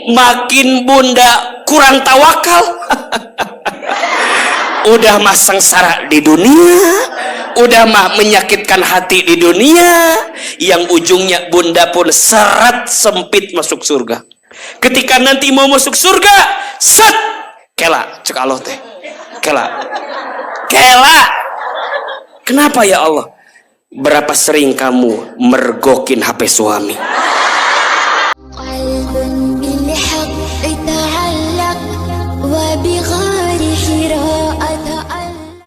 Makin bunda kurang tawakal. Udah mah sengsara di dunia, udah mah menyakitkan hati di dunia, yang ujungnya bunda pun seret sempit masuk surga. Ketika nanti mau masuk surga, set kela cek Allah teh, kela. Kenapa ya Allah? Berapa sering kamu mergokin HP suami?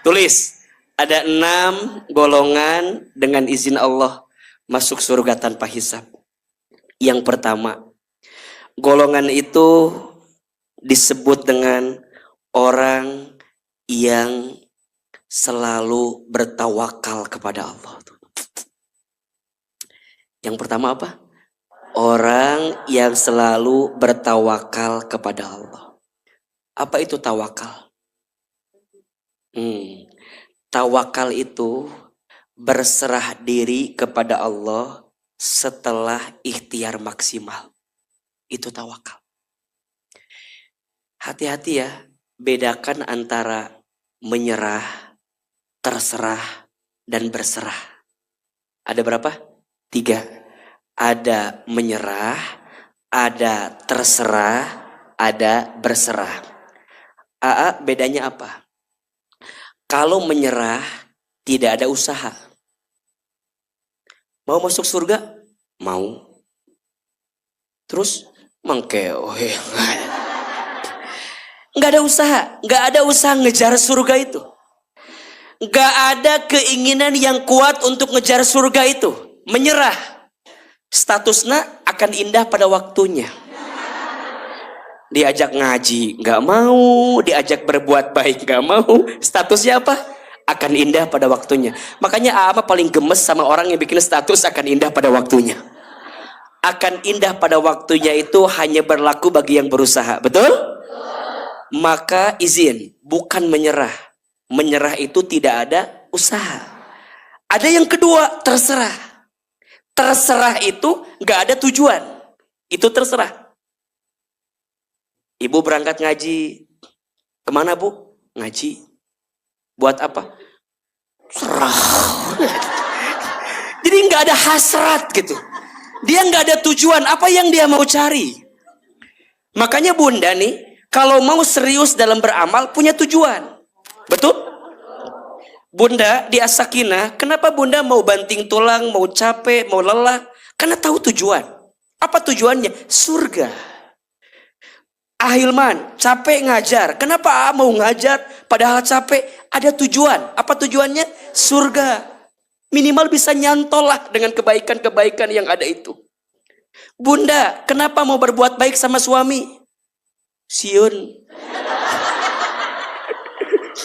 Tulis, ada 6 golongan dengan izin Allah masuk surga tanpa hisab. Yang pertama, golongan itu disebut dengan orang yang selalu bertawakal kepada Allah. Yang pertama apa? Orang yang selalu bertawakal kepada Allah. Apa itu tawakal? Tawakal itu berserah diri kepada Allah setelah ikhtiar maksimal. Itu tawakal. Hati-hati ya, bedakan antara menyerah, terserah, dan berserah. Ada berapa? 3. Ada menyerah, ada terserah, ada berserah. Bedanya apa? Kalau menyerah, tidak ada usaha. Mau masuk surga? Mau. Terus mangkeohe. Nggak ada usaha. Nggak ada usaha ngejar surga itu. Nggak ada keinginan yang kuat untuk ngejar surga itu. Menyerah. Statusnya akan indah pada waktunya. Diajak ngaji nggak mau, diajak berbuat baik nggak mau. Statusnya apa? Akan indah pada waktunya. Makanya Ama paling gemes sama orang yang bikin status akan indah pada waktunya. Akan indah pada waktunya itu hanya berlaku bagi yang berusaha. Betul? Maka izin, bukan menyerah. Menyerah itu tidak ada usaha. Ada yang kedua, terserah. Terserah itu nggak ada tujuan. Itu terserah. Ibu berangkat ngaji. Kemana bu? Ngaji. Buat apa? Serah. Jadi nggak ada hasrat gitu. Dia nggak ada tujuan. Apa yang dia mau cari? Makanya bunda nih, kalau mau serius dalam beramal punya tujuan. Betul? Bunda di As-Sakinah, kenapa bunda mau banting tulang, mau capek, mau lelah? Karena tahu tujuan. Apa tujuannya? Surga. Ahilman, capek ngajar. Kenapa mau ngajar? Padahal capek. Ada tujuan. Apa tujuannya? Surga. Minimal bisa nyantol lah dengan kebaikan-kebaikan yang ada itu. Bunda, kenapa mau berbuat baik sama suami? Siun.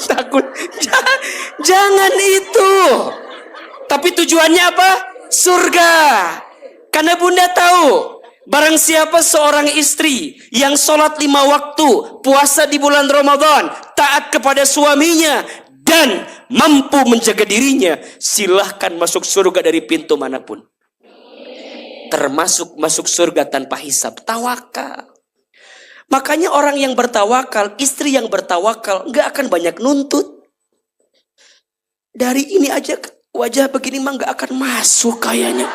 Takut. Jangan itu. Tapi tujuannya apa? Surga. Karena bunda tahu. Barang siapa seorang istri yang sholat 5 waktu, puasa di bulan Ramadan, taat kepada suaminya, dan mampu menjaga dirinya, silahkan masuk surga dari pintu manapun. Termasuk masuk surga tanpa hisab. Tawakal. Makanya orang yang bertawakal, istri yang bertawakal, nggak akan banyak nuntut. Dari ini aja wajah begini mah nggak akan masuk kayaknya.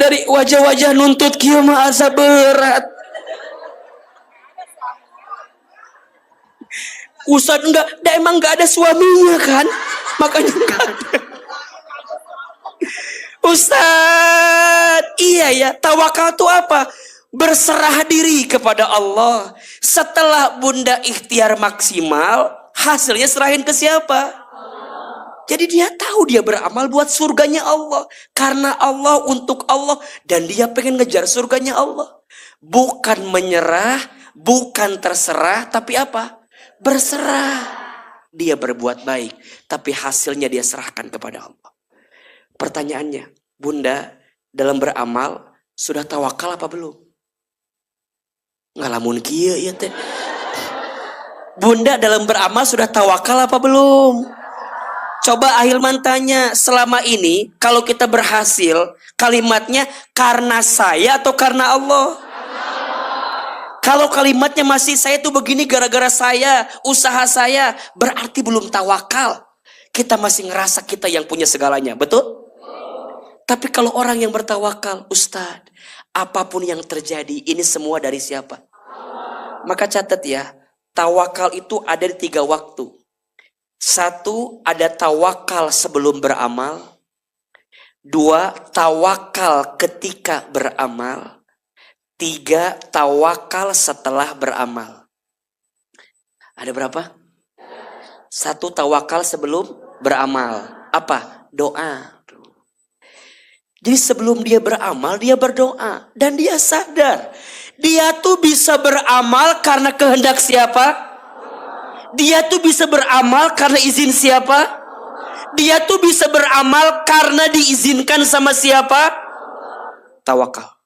Dari wajah-wajah nuntut kieu mah asa berat. Ustadz emang enggak ada suaminya kan? Makanya enggak ada. Ustadz, iya ya, tawakal itu apa? Berserah diri kepada Allah. Setelah bunda ikhtiar maksimal, hasilnya serahin ke siapa? Jadi dia tahu dia beramal buat surganya Allah. Karena Allah, untuk Allah. Dan dia pengen ngejar surganya Allah. Bukan menyerah, bukan terserah, tapi apa? Berserah. Dia berbuat baik, tapi hasilnya dia serahkan kepada Allah. Pertanyaannya, bunda dalam beramal sudah tawakal apa belum? Ngalamun kieu ya teh. Bunda dalam beramal sudah tawakal apa belum? Coba Ahilman tanya, selama ini kalau kita berhasil, kalimatnya karena saya atau karena Allah? Kalau kalimatnya masih saya tuh begini gara-gara saya, usaha saya, berarti belum tawakal. Kita masih ngerasa kita yang punya segalanya, betul? Tapi kalau orang yang bertawakal, Ustadz, apapun yang terjadi, ini semua dari siapa? Maka catat ya, tawakal itu ada di 3 waktu. 1, ada tawakal sebelum beramal. 2, tawakal ketika beramal. 3, tawakal setelah beramal. Ada berapa? 1, tawakal sebelum beramal. Apa? Doa. Jadi sebelum dia beramal, dia berdoa. Dan dia sadar, dia tuh bisa beramal karena kehendak siapa? Dia tuh bisa beramal karena izin siapa? Dia tuh bisa beramal karena diizinkan sama siapa? Tawakal.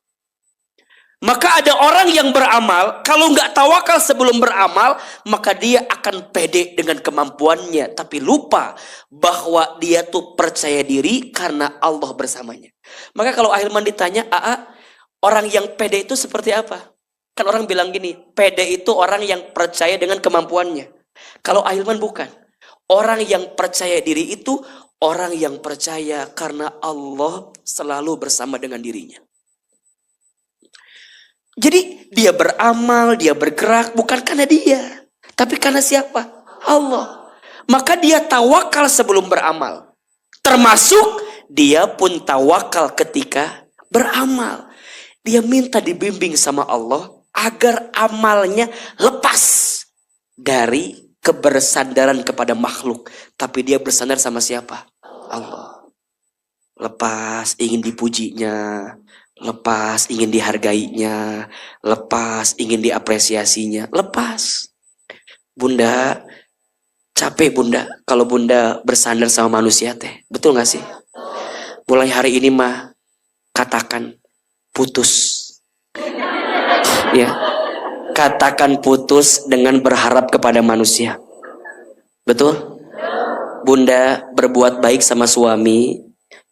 Maka ada orang yang beramal, kalau nggak tawakal sebelum beramal, maka dia akan pede dengan kemampuannya, tapi lupa bahwa dia tuh percaya diri karena Allah bersamanya. Maka kalau Ahilman ditanya, orang yang pede itu seperti apa? Kan orang bilang gini, pede itu orang yang percaya dengan kemampuannya. Kalau Ahilman bukan. Orang yang percaya diri itu orang yang percaya karena Allah selalu bersama dengan dirinya. Jadi dia beramal, dia bergerak bukan karena dia, tapi karena siapa? Allah. Maka dia tawakal sebelum beramal. Termasuk dia pun tawakal ketika beramal. Dia minta dibimbing sama Allah agar amalnya lepas dari kebersandaran kepada makhluk, tapi dia bersandar sama siapa? Allah. Lepas ingin dipujinya, lepas ingin dihargainya, lepas ingin diapresiasinya, lepas. Bunda, capek bunda kalau bunda bersandar sama manusia teh, betul gak sih? Mulai hari ini mah katakan putus. Ya, katakan putus dengan berharap kepada manusia. Betul? Bunda berbuat baik sama suami,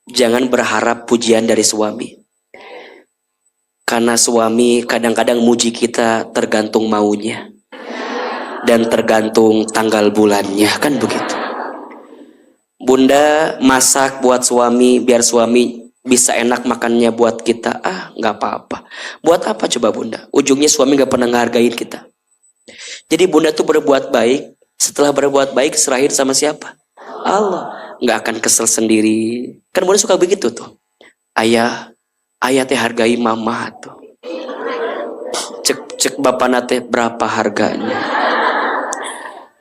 jangan berharap pujian dari suami. Karena suami kadang-kadang muji kita tergantung maunya. Dan tergantung tanggal bulannya, kan begitu. Bunda masak buat suami, biar suami bisa enak makannya buat kita. Gak apa-apa. Buat apa coba bunda? Ujungnya suami gak pernah ngehargain kita. Jadi bunda tuh berbuat baik. Setelah berbuat baik, serahin sama siapa? Allah. Gak akan kesel sendiri. Kan bunda suka begitu tuh. Ayah teh hargai mama tuh. Cek bapak nate berapa harganya.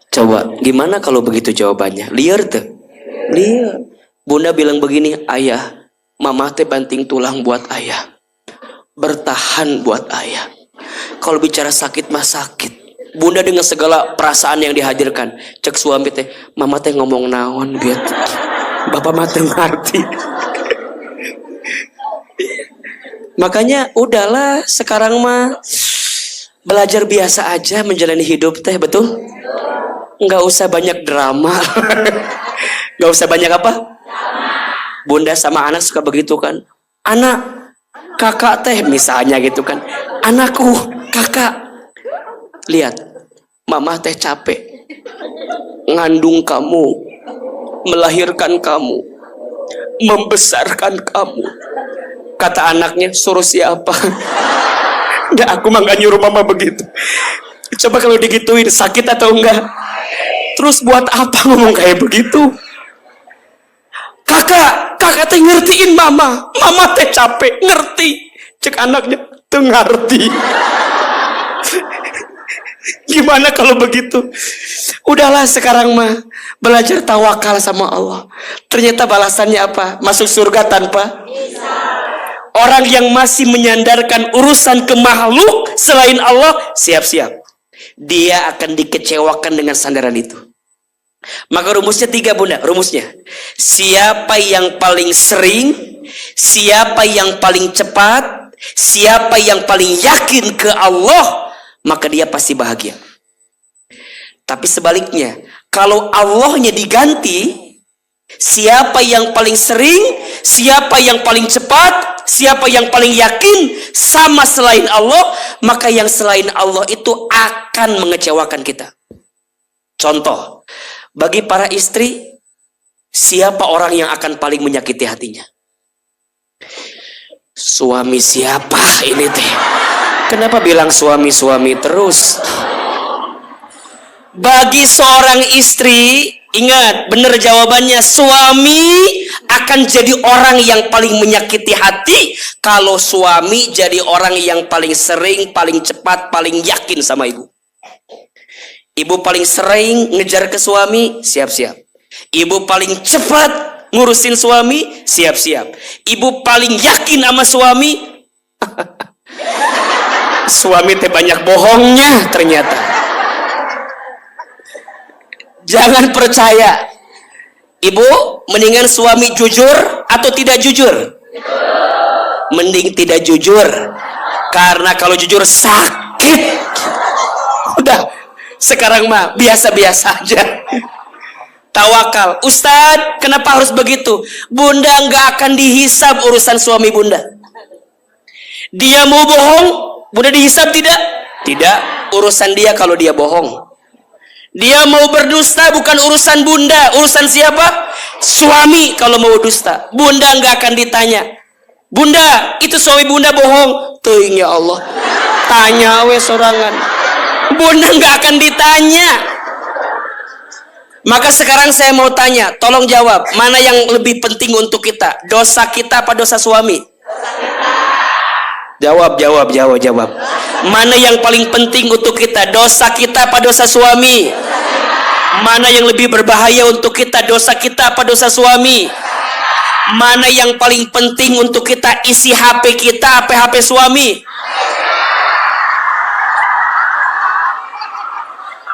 Coba gimana kalau begitu jawabannya? Liar tuh. Liar. Bunda bilang begini, ayah, mama teh banting tulang buat ayah. Bertahan buat ayah. Kalau bicara sakit mah sakit. Bunda dengan segala perasaan yang dihadirkan. Cek suami teh, mama teh ngomong naon gitu. Bapak mah teh ngerti. Makanya udahlah sekarang mah belajar biasa aja menjalani hidup teh, betul? Nggak usah banyak drama. Nggak usah banyak apa? Bunda sama anak suka begitu kan. Anak, kakak teh misalnya gitu kan. Anakku, kakak. Lihat, mama teh capek. Ngandung kamu. Melahirkan kamu. Membesarkan kamu. Kata anaknya, suruh siapa? Enggak, aku mah gak nyuruh mama begitu. Coba kalau digituin, sakit atau enggak? Terus buat apa ngomong kayak begitu? Kakak teh ngertiin mama. Mama teh capek, ngerti. Cek anaknya, tuh ngerti. Gimana kalau begitu? Udahlah sekarang mah belajar tawakal sama Allah. Ternyata balasannya apa? Masuk surga tanpa? Orang yang masih menyandarkan urusan ke makhluk selain Allah, siap-siap. Dia akan dikecewakan dengan sandaran itu. Maka rumusnya 3 bunda, rumusnya. Siapa yang paling sering, siapa yang paling cepat, siapa yang paling yakin ke Allah, maka dia pasti bahagia. Tapi sebaliknya, kalau Allahnya diganti, Siapa yang paling sering, siapa yang paling cepat, siapa yang paling yakin sama selain Allah, maka yang selain Allah itu akan mengecewakan kita. Contoh, bagi para istri, siapa orang yang akan paling menyakiti hatinya? Suami siapa ini teh? Kenapa bilang suami-suami terus? Bagi seorang istri, ingat, benar jawabannya, suami akan jadi orang yang paling menyakiti hati kalau suami jadi orang yang paling sering, paling cepat, paling yakin sama ibu. Ibu paling sering ngejar ke suami, siap-siap. Ibu paling cepat ngurusin suami, siap-siap. Ibu paling yakin sama suami, suami teh banyak bohongnya ternyata. Jangan percaya. Ibu, mendingan suami jujur atau tidak jujur? Mending tidak jujur. Karena kalau jujur sakit. Udah, sekarang mah biasa-biasa aja. Tawakal. Ustadz, kenapa harus begitu? Bunda nggak akan dihisab urusan suami bunda. Dia mau bohong, bunda dihisab tidak? Tidak. Urusan dia kalau dia bohong. Dia mau berdusta bukan urusan bunda. Urusan siapa? Suami kalau mau dusta. Bunda nggak akan ditanya. Bunda, itu suami bunda bohong. Teuing ya Allah. Tanya we sorangan. Bunda nggak akan ditanya. Maka sekarang saya mau tanya, tolong jawab, mana yang lebih penting untuk kita? Dosa kita apa dosa suami? Jawab. Mana yang paling penting untuk kita? Dosa kita apa dosa suami? Mana yang lebih berbahaya untuk kita? Dosa kita apa dosa suami? Mana yang paling penting untuk kita? Isi HP kita apa HP suami?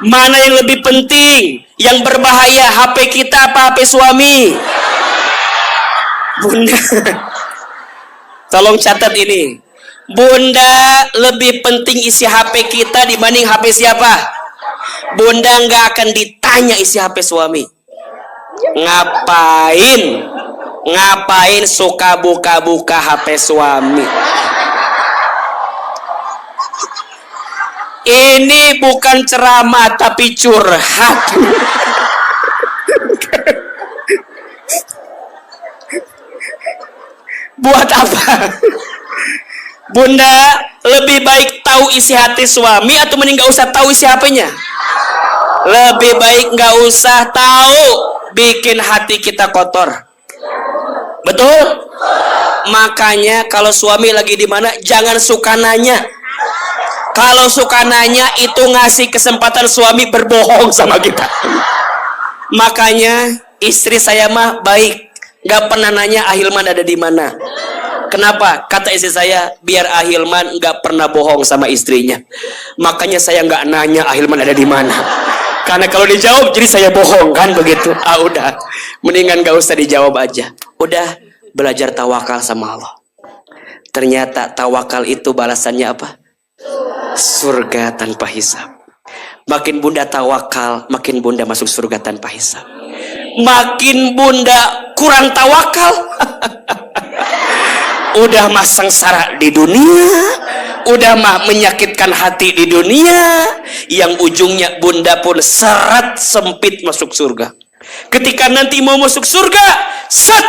Mana yang lebih penting? Yang berbahaya HP kita apa HP suami? Bunda, tolong catat ini. Bunda, lebih penting isi HP kita dibanding HP siapa? Bunda nggak akan ditanya isi HP suami. Ngapain suka buka-buka HP suami? Ini bukan ceramah tapi curhat. Buat apa? Bunda, lebih baik tahu isi hati suami atau mending gak usah tahu isi HP-nya? Lebih baik gak usah tahu, bikin hati kita kotor. Betul? Makanya kalau suami lagi di mana jangan suka nanya. Kalau suka nanya itu ngasih kesempatan suami berbohong sama kita. Makanya istri saya mah baik, gak pernah nanya Ahilman ada di mana. Kenapa? Kata istri saya, biar Ahilman nggak pernah bohong sama istrinya. Makanya saya nggak nanya Ahilman ada di mana. Karena kalau dijawab jadi saya bohong kan begitu. Udah, mendingan nggak usah dijawab aja. Udah, belajar tawakal sama Allah. Ternyata tawakal itu balasannya apa? Surga tanpa hisab. Makin bunda tawakal, makin bunda masuk surga tanpa hisab. Makin bunda kurang tawakal, udah mah sengsara di dunia, udah mah menyakitkan hati di dunia, yang ujungnya bunda pun seret sempit masuk surga. Ketika nanti mau masuk surga, set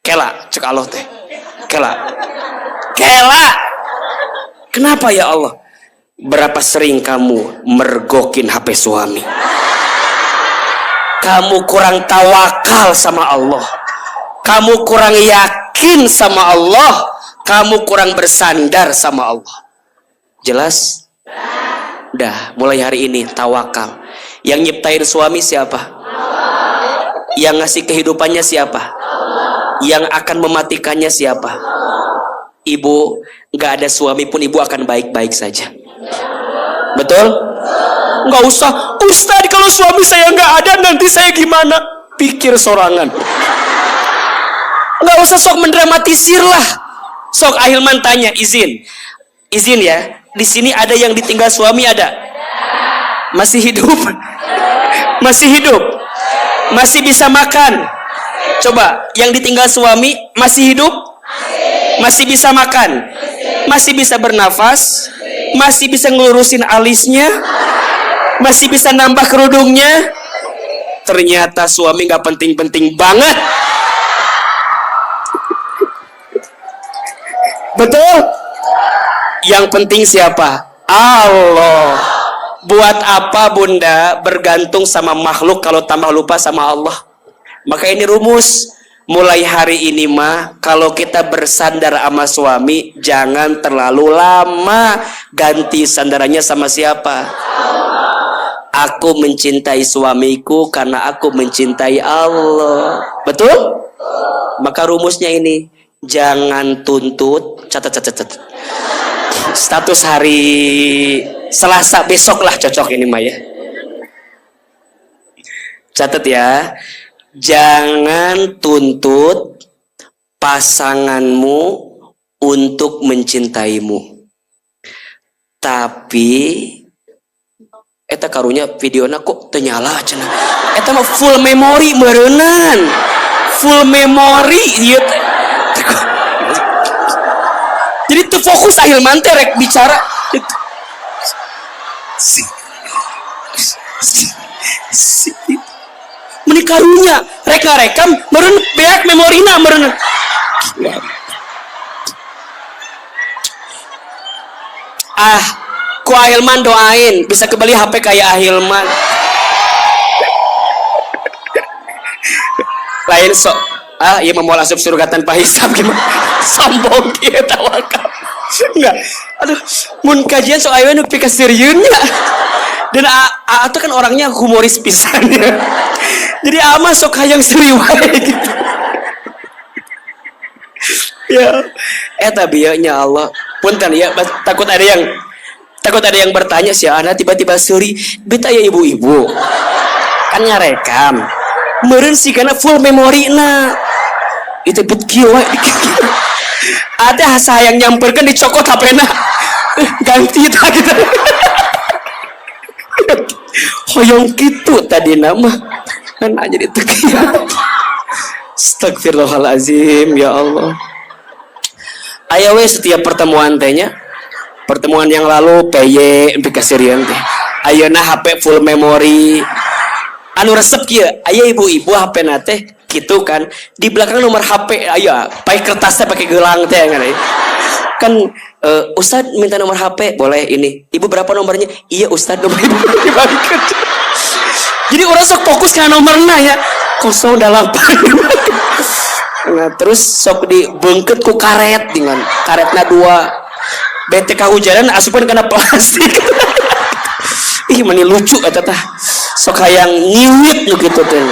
kela cek Allah teh, kela. Kenapa ya Allah? Berapa sering kamu mergokin HP suami? Kamu kurang tawakal sama Allah. Kamu kurang yakin sama Allah. Kamu kurang bersandar sama Allah. Jelas? Dah, mulai hari ini tawakal. Yang nyiptain suami siapa? Yang ngasih kehidupannya siapa? Yang akan mematikannya siapa? Ibu, gak ada suami pun ibu akan baik-baik saja. Betul? Gak usah, Ustadz kalau suami saya gak ada nanti saya gimana? Pikir sorangan. Gak usah sok mendramatisir lah. Sok Ahilman tanya, izin ya. Di sini ada yang ditinggal suami ada? Masih hidup? Masih hidup? Masih bisa makan? Coba, yang ditinggal suami masih hidup? Masih bisa makan? Masih bisa bernafas? Masih bisa ngelurusin alisnya? Masih bisa nambah kerudungnya? Ternyata suami gak penting-penting banget. Betul? Yang penting siapa? Allah. Buat apa bunda bergantung sama makhluk kalau tambah lupa sama Allah? Maka ini rumus. Mulai hari ini mah, kalau kita bersandar sama suami, jangan terlalu lama. Ganti sandarannya sama siapa? Aku mencintai suamiku karena aku mencintai Allah. Betul? Maka rumusnya ini, jangan tuntut. Catat. Status hari Selasa besok lah cocok ini mah ya. Catat ya. Jangan tuntut pasanganmu untuk mencintaimu. Tapi eta karunya videona kok ternyala cenah. Eta mah full memory meureunnan. Full memory ieu teh. Jadi tuh fokus ahilman teh rek bicara. Menikarunya rek ngarekam meureun beak memorina meureun. Ku Ahilman doain bisa kembali HP kayak Ahilman. Lain sok iya mau asup surga tanpa hisab gimana? Sombong dia tawakal. Enggak. Aduh, mun kajian sok aya nu pika seriusnya. Dan itu kan orangnya humoris pisan ya. Jadi ama sok hayang serius gitu. Ya, eta bieunya Allah. Punten ya, takut ada yang bertanya sih, anak tiba-tiba seri, beta ya ibu-ibu. Kan ngarekam. Meureun sih karena full memory na. Itu bet kieu we. Ada sayang nyamperkeun dicokot HP-na. Ganti tah gitu. Hoyong gitu tadi nama. Kan aja ditekian. Astagfirullahalazim ya Allah. Aya we setiap pertemuan tehnya. Pertemuan yang lalu PY kasirian teh. Ayeuna HP full memory. Anu resep kieu, aya ibu-ibu HP na teh kitu kan. Di belakang nomor HP aya, pakai kertasnya pakai gelang teh kan. Ustad minta nomor HP, boleh ini. Ibu berapa nomornya? Iya Ustad, nomor ibu dibalikan. Jadi orang sok fokus ke nomornya ya. 08. Nah, terus sok dibengket ku karet dengan karetna 2. Bete kahujanan asupan kena plastik. Ih mani lucu eta tah. Sok hayang nyiwit nu kitu teh.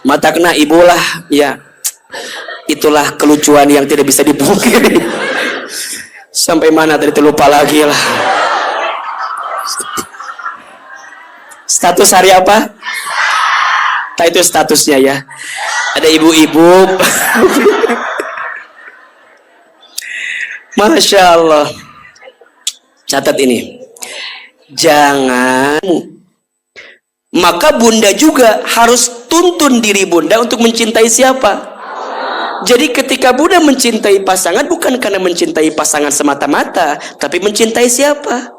Matakna ibu lah ya. Itulah kelucuan yang tidak bisa dipungkiri. Sampai mana tadi lupa lagi lah. Status hari apa? Itu statusnya ya. Ada ibu-ibu. Masya Allah. Catat ini. Jangan. Maka bunda juga harus tuntun diri bunda untuk mencintai siapa? Jadi ketika bunda mencintai pasangan bukan karena mencintai pasangan semata-mata, tapi mencintai siapa?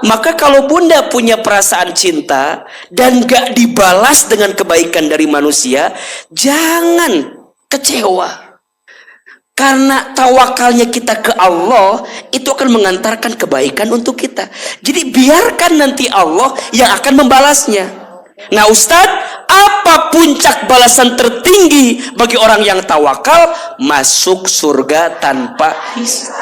Maka kalau bunda punya perasaan cinta dan gak dibalas dengan kebaikan dari manusia, jangan kecewa. Karena tawakalnya kita ke Allah itu akan mengantarkan kebaikan untuk kita. Jadi biarkan nanti Allah yang akan membalasnya. Nah Ustadz, apa puncak balasan tertinggi bagi orang yang tawakal? Masuk surga tanpa hisab.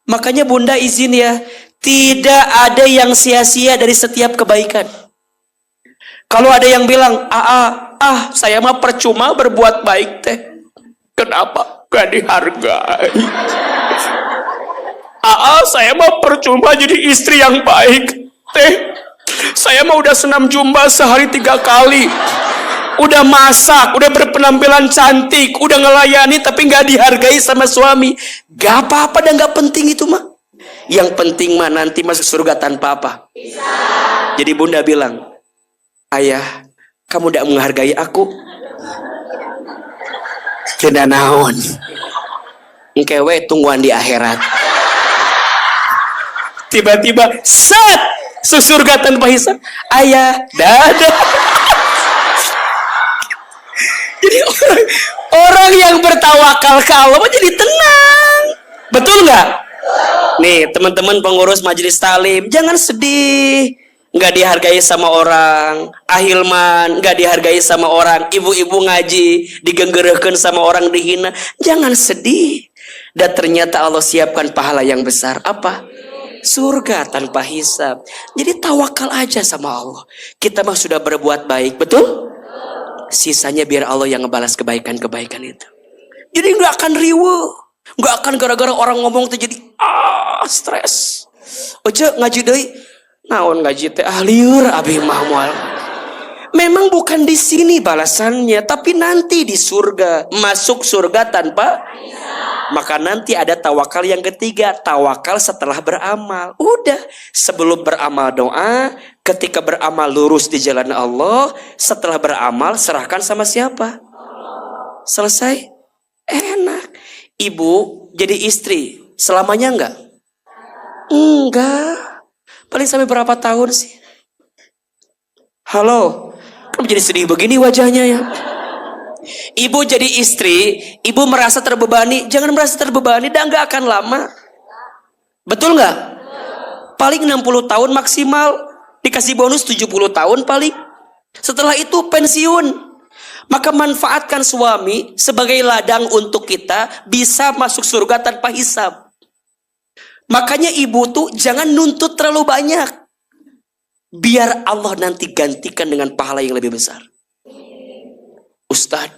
Makanya bunda izin ya, tidak ada yang sia-sia dari setiap kebaikan. Kalau ada yang bilang, saya mah percuma berbuat baik teh. Kenapa? Gak dihargai. Saya mah percuma jadi istri yang baik teh. Saya mah udah senam jumba sehari 3 kali. Udah masak, udah berpenampilan cantik, udah ngelayani tapi gak dihargai sama suami. Gak apa-apa dan gak penting itu mah. Yang penting mah nanti masuk surga tanpa apa? Bisa. Jadi bunda bilang, ayah, kamu tidak menghargai aku. Kena naon. Engkewe tungguan di akhirat. Tiba-tiba set sesurga tanpa hisab. Ayah, dadah. Jadi orang yang bertawakal ke Allah jadi tenang. Betul nggak? Nih teman-teman pengurus majelis talim, jangan sedih. Nggak dihargai sama orang. Ahilman nggak dihargai sama orang. Ibu-ibu ngaji digenggerehkeun sama orang, dihina. Jangan sedih. Dan ternyata Allah siapkan pahala yang besar. Apa? Surga tanpa hisab. Jadi tawakal aja sama Allah. Kita mah sudah berbuat baik, betul? Sisanya biar Allah yang ngebalas kebaikan-kebaikan itu. Jadi nggak akan riweuh, nggak akan gara-gara orang ngomong tuh jadi stres. Oce ngaji deui, naon ngaji teh lieur abi mah moal. Memang bukan di sini balasannya, tapi nanti di surga, masuk surga tanpa. Maka nanti ada tawakal yang ketiga, tawakal setelah beramal. Udah, sebelum beramal doa, ketika beramal lurus di jalan Allah, setelah beramal serahkan sama siapa? Selesai? Enak. Ibu jadi istri selamanya enggak? Enggak. Paling sampai berapa tahun sih? Halo, kamu jadi sedih begini wajahnya ya? Ibu jadi istri, ibu merasa terbebani, jangan merasa terbebani, dan gak akan lama. Betul gak? Paling 60 tahun maksimal, dikasih bonus 70 tahun paling. Setelah itu pensiun. Maka manfaatkan suami sebagai ladang untuk kita bisa masuk surga tanpa hisab. Makanya ibu tuh jangan nuntut terlalu banyak. Biar Allah nanti gantikan dengan pahala yang lebih besar. Ustad,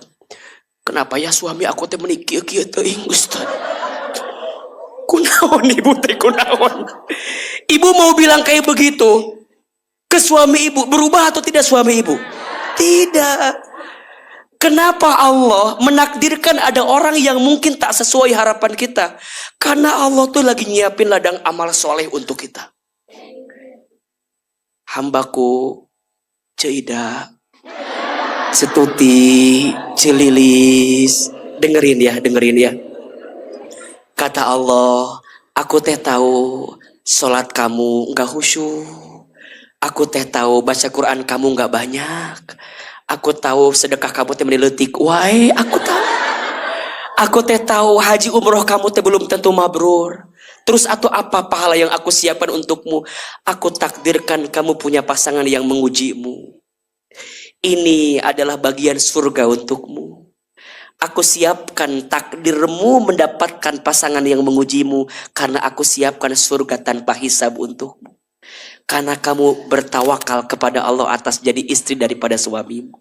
kenapa ya suami aku teh menikah kieu teuing Ustad? Kunaon ibu teh kunaon? Ibu mau bilang kayak begitu ke suami ibu, berubah atau tidak suami ibu? Tidak. Kenapa Allah menakdirkan ada orang yang mungkin tak sesuai harapan kita? Karena Allah tuh lagi nyiapin ladang amal soleh untuk kita. Hambaku Ceidah, Setuti, Cililis, dengerin ya. Kata Allah, aku teh tahu sholat kamu nggak khusyuk. Aku teh tahu baca Quran kamu nggak banyak. Aku tahu sedekah kamu teh meneletik. Why? Aku teh tahu haji umroh kamu teh belum tentu mabrur. Terus atau apa pahala yang aku siapkan untukmu? Aku takdirkan kamu punya pasangan yang mengujimu. Ini adalah bagian surga untukmu. Aku siapkan takdirmu mendapatkan pasangan yang mengujimu. Karena aku siapkan surga tanpa hisab untukmu. Karena kamu bertawakal kepada Allah atas jadi istri daripada suamimu.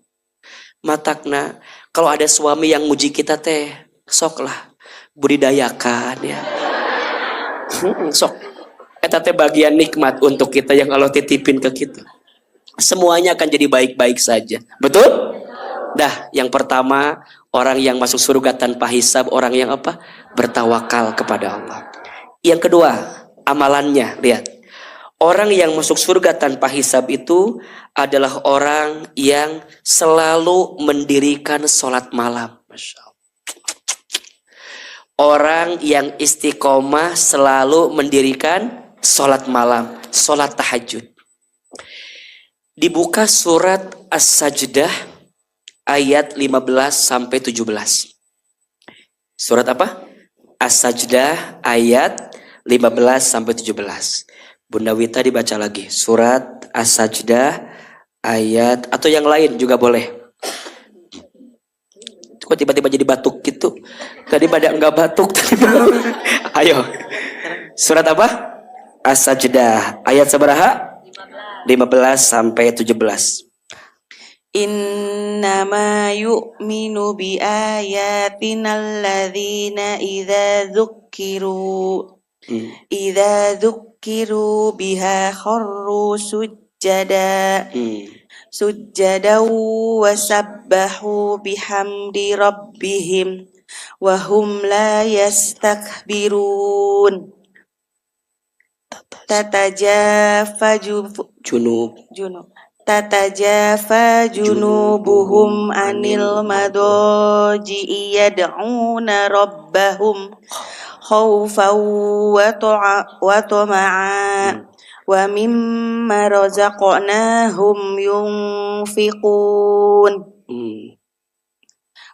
Matakna, kalau ada suami yang muji kita teh, soklah budidayakan ya. Sok. Eta teh bagian nikmat untuk kita yang Allah titipin ke kita. Semuanya akan jadi baik-baik saja. Betul? Dah, yang pertama, orang yang masuk surga tanpa hisab, orang yang apa? Bertawakal kepada Allah. Yang kedua, amalannya, lihat. Orang yang masuk surga tanpa hisab itu adalah orang yang selalu mendirikan sholat malam. Masya Allah. Orang yang istiqomah selalu mendirikan sholat malam, sholat tahajud. Dibuka surat As-Sajdah ayat 15 sampai 17. Surat apa? As-Sajdah ayat 15 sampai 17. Bunda Wita dibaca lagi. Surat As-Sajdah ayat atau yang lain juga boleh. Kok tiba-tiba jadi batuk gitu? Tadi pada enggak batuk tadi. Ayo. Surat apa? As-Sajdah ayat sabaraha? 15 sampai 17. Innama yu'minu bi ayatina alladzina idza dzukkiru biha kharru sujjada wa sabbahu bihamdi rabbihim wa hum la yastakbirun. Tatajafa junub tatajafa junubuhum anil madaji'i yad'una rabbahum khaufan wa tama'a wa mimma razaqnahum yunfiqun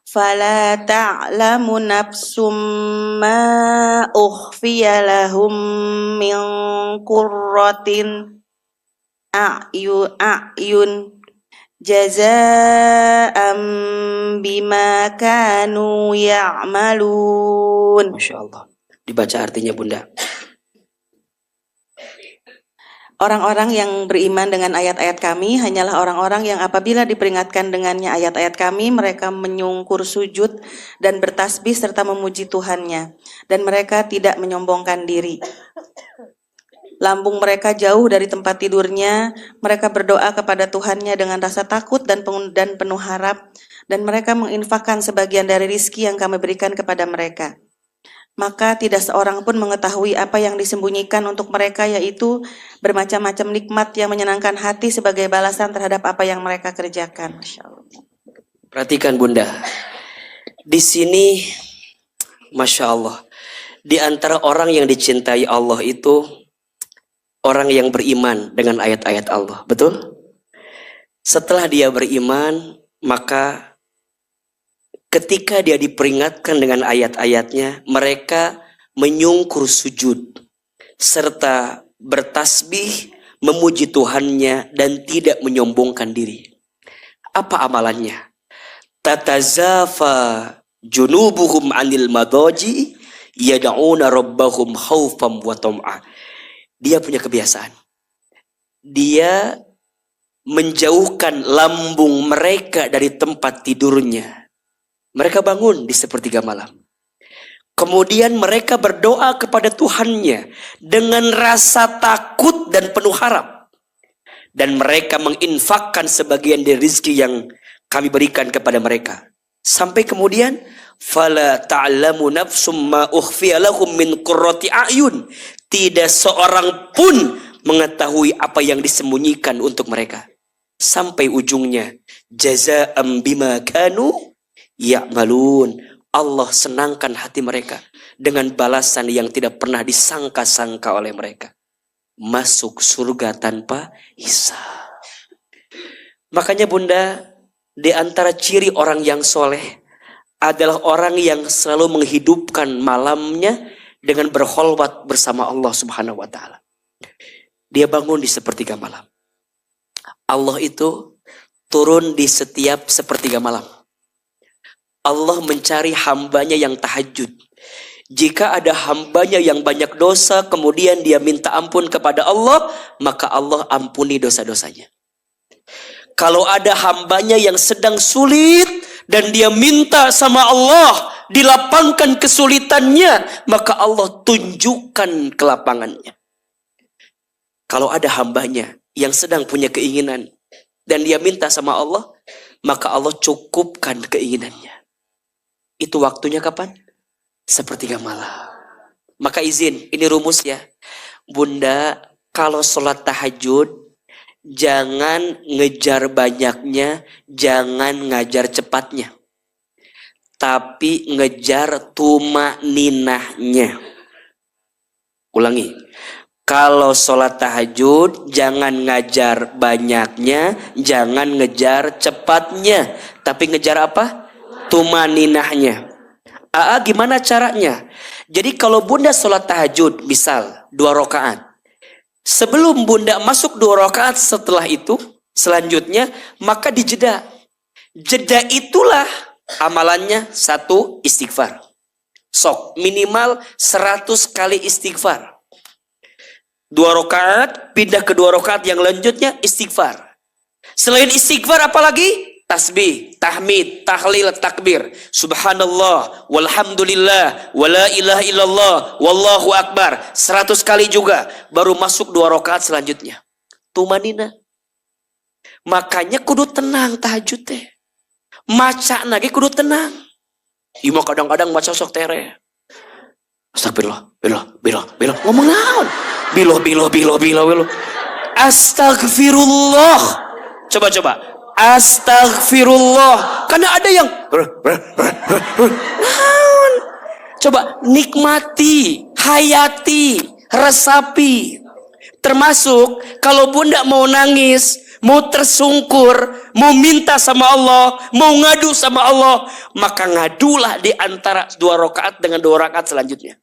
fala ta'lamu nafsum ma ukhfiya lahum min qurratin a'yun jazaa'an bima kanu ya'malun. Masya Allah. Dibaca artinya Bunda. Orang-orang yang beriman dengan ayat-ayat kami hanyalah orang-orang yang apabila diperingatkan dengannya ayat-ayat kami, mereka menyungkur sujud dan bertasbih serta memuji Tuhannya, dan mereka tidak menyombongkan diri. Lambung mereka jauh dari tempat tidurnya, mereka berdoa kepada Tuhannya dengan rasa takut dan penuh harap, dan mereka menginfakkan sebagian dari rizki yang kami berikan kepada mereka. Maka tidak seorang pun mengetahui apa yang disembunyikan untuk mereka, yaitu bermacam-macam nikmat yang menyenangkan hati sebagai balasan terhadap apa yang mereka kerjakan. Perhatikan Bunda. Di sini, Masya Allah, di antara orang yang dicintai Allah itu orang yang beriman dengan ayat-ayat Allah. Betul? Setelah dia beriman, maka ketika dia diperingatkan dengan ayat-ayatnya, mereka menyungkur sujud serta bertasbih memuji Tuhannya dan tidak menyombongkan diri. Apa amalannya? Tatazafa junubuhum anil madaji yad'una rabbahum khaufan wa tam'a. Dia punya kebiasaan. Dia menjauhkan lambung mereka dari tempat tidurnya. Mereka bangun di sepertiga malam. Kemudian mereka berdoa kepada Tuhannya dengan rasa takut dan penuh harap. Dan mereka menginfakkan sebagian dari rezeki yang kami berikan kepada mereka. Sampai kemudian, fala ta'lamu nafsum ma ukhfiya lahum min qurrati a'yun. Tidak seorang pun mengetahui apa yang disembunyikan untuk mereka. Sampai ujungnya, jazaa'an bima kanu ya'malun. Allah senangkan hati mereka dengan balasan yang tidak pernah disangka-sangka oleh mereka. Masuk surga tanpa hisab. Makanya Bunda, di antara ciri orang yang soleh adalah orang yang selalu menghidupkan malamnya dengan berkholwat bersama Allah Subhanahu wa Ta'ala. Dia bangun di sepertiga malam. Allah itu turun di setiap sepertiga malam. Allah mencari hambanya yang tahajud. Jika ada hambanya yang banyak dosa, kemudian dia minta ampun kepada Allah, maka Allah ampuni dosa-dosanya. Kalau ada hambanya yang sedang sulit, dan dia minta sama Allah, dilapangkan kesulitannya, maka Allah tunjukkan kelapangannya. Kalau ada hambanya yang sedang punya keinginan, dan dia minta sama Allah, maka Allah cukupkan keinginannya. Itu waktunya kapan? Sepertiga malam. Maka izin, ini rumus ya. Bunda, kalau sholat tahajud, jangan ngejar banyaknya, jangan ngajar cepatnya. Tapi ngejar tumaninahnya. Ulangi. Kalau sholat tahajud, jangan ngajar banyaknya, jangan ngejar cepatnya. Tapi ngejar apa? Tumaninahnya. Gimana caranya? Jadi kalau Bunda sholat tahajud, misal 2 rakaat. Sebelum Bunda masuk 2 rakaat, setelah itu, selanjutnya, maka dijeda. Jeda itulah amalannya 1 istighfar. Sok, minimal 100 kali istighfar. 2 rakaat, pindah ke 2 rakaat yang lanjutnya, istighfar. Selain istighfar apalagi? Tasbih, tahmid, tahlil, takbir. Subhanallah, walhamdulillah, wala ilaha illallah, wallahu akbar. 100 kali juga. Baru masuk 2 rakaat selanjutnya. Tumanina. Makanya kudu tenang tahajud teh. Maca lagi kudu tenang. Ima kadang-kadang maca sok tere. Astagfirullah, bilo. Ngomong naon? Bilo. Astagfirullah. Coba. Astagfirullah. Karena ada yang coba nikmati, hayati, resapi. Termasuk kalau bunda mau nangis, mau tersungkur, mau minta sama Allah, mau ngadu sama Allah, maka ngadulah di antara 2 rakaat dengan 2 rakaat selanjutnya.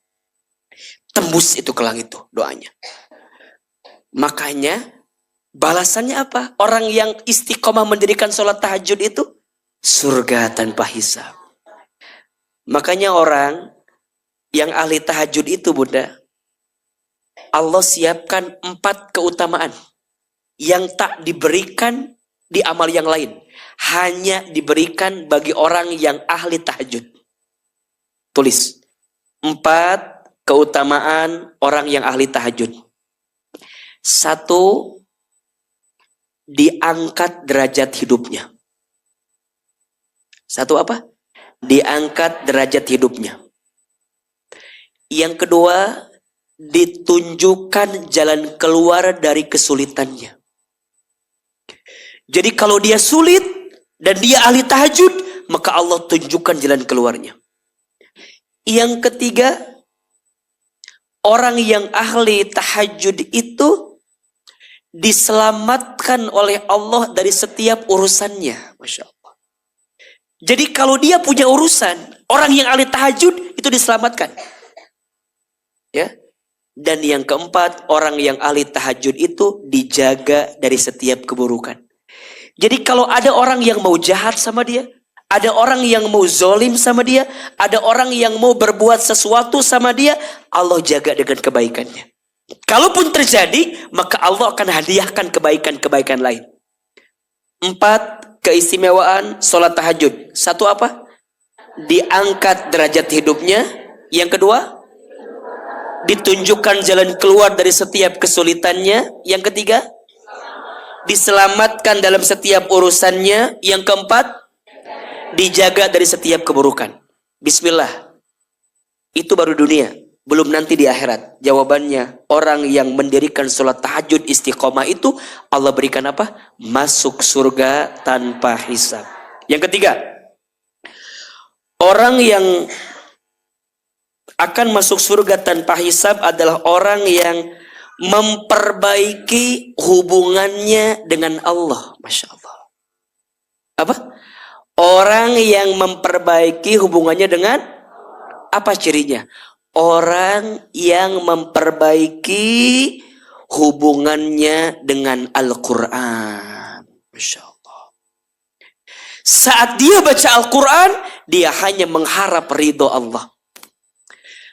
Tembus itu ke langit tuh doanya. Makanya balasannya apa? Orang yang istiqomah mendirikan sholat tahajud itu surga tanpa hisab. Makanya orang yang ahli tahajud itu bunda, Allah siapkan 4 keutamaan yang tak diberikan di amal yang lain. Hanya diberikan bagi orang yang ahli tahajud. Tulis. 4 keutamaan orang yang ahli tahajud. 1, diangkat derajat hidupnya. 1 apa? Diangkat derajat hidupnya. Yang kedua, ditunjukkan jalan keluar dari kesulitannya. Jadi kalau dia sulit dan dia ahli tahajud, maka Allah tunjukkan jalan keluarnya. Yang ketiga, orang yang ahli tahajud itu diselamatkan oleh Allah dari setiap urusannya. Masya Allah. Jadi kalau dia punya urusan, orang yang ahli tahajud itu diselamatkan. Ya. Dan yang keempat, orang yang ahli tahajud itu dijaga dari setiap keburukan. Jadi kalau ada orang yang mau jahat sama dia, ada orang yang mau zolim sama dia, ada orang yang mau berbuat sesuatu sama dia, Allah jaga dengan kebaikannya. Kalaupun terjadi, maka Allah akan hadiahkan kebaikan-kebaikan lain. 4 keistimewaan sholat tahajud. 1 apa? Diangkat derajat hidupnya. Yang kedua, ditunjukkan jalan keluar dari setiap kesulitannya. Yang ketiga, diselamatkan dalam setiap urusannya. Yang keempat, dijaga dari setiap keburukan. Bismillah. Itu baru dunia, belum nanti di akhirat. Jawabannya, orang yang mendirikan sholat tahajud istiqomah itu Allah berikan apa? Masuk surga tanpa hisab. Yang ketiga, orang yang akan masuk surga tanpa hisab adalah orang yang memperbaiki hubungannya dengan Allah. Masya Allah. Apa? Orang yang memperbaiki hubungannya dengan apa cirinya? Orang yang memperbaiki hubungannya dengan Al-Quran. Masya Allah. Saat dia baca Al-Quran, dia hanya mengharap ridho Allah.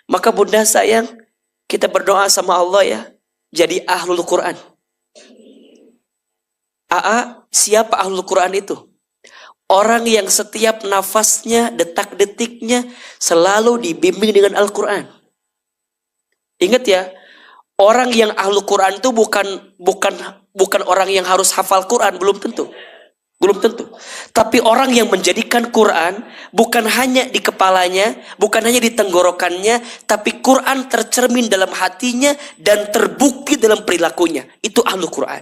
Maka bunda sayang, kita berdoa sama Allah ya, jadi ahlul Quran. Siapa ahlul Quran itu? Orang yang setiap nafasnya, detak-detiknya selalu dibimbing dengan Al-Quran. Ingat ya, orang yang ahlul Quran itu bukan orang yang harus hafal Quran, belum tentu. Belum tentu. Tapi orang yang menjadikan Quran bukan hanya di kepalanya, bukan hanya di tenggorokannya, tapi Quran tercermin dalam hatinya dan terbukti dalam perilakunya. Itu ahlul Quran.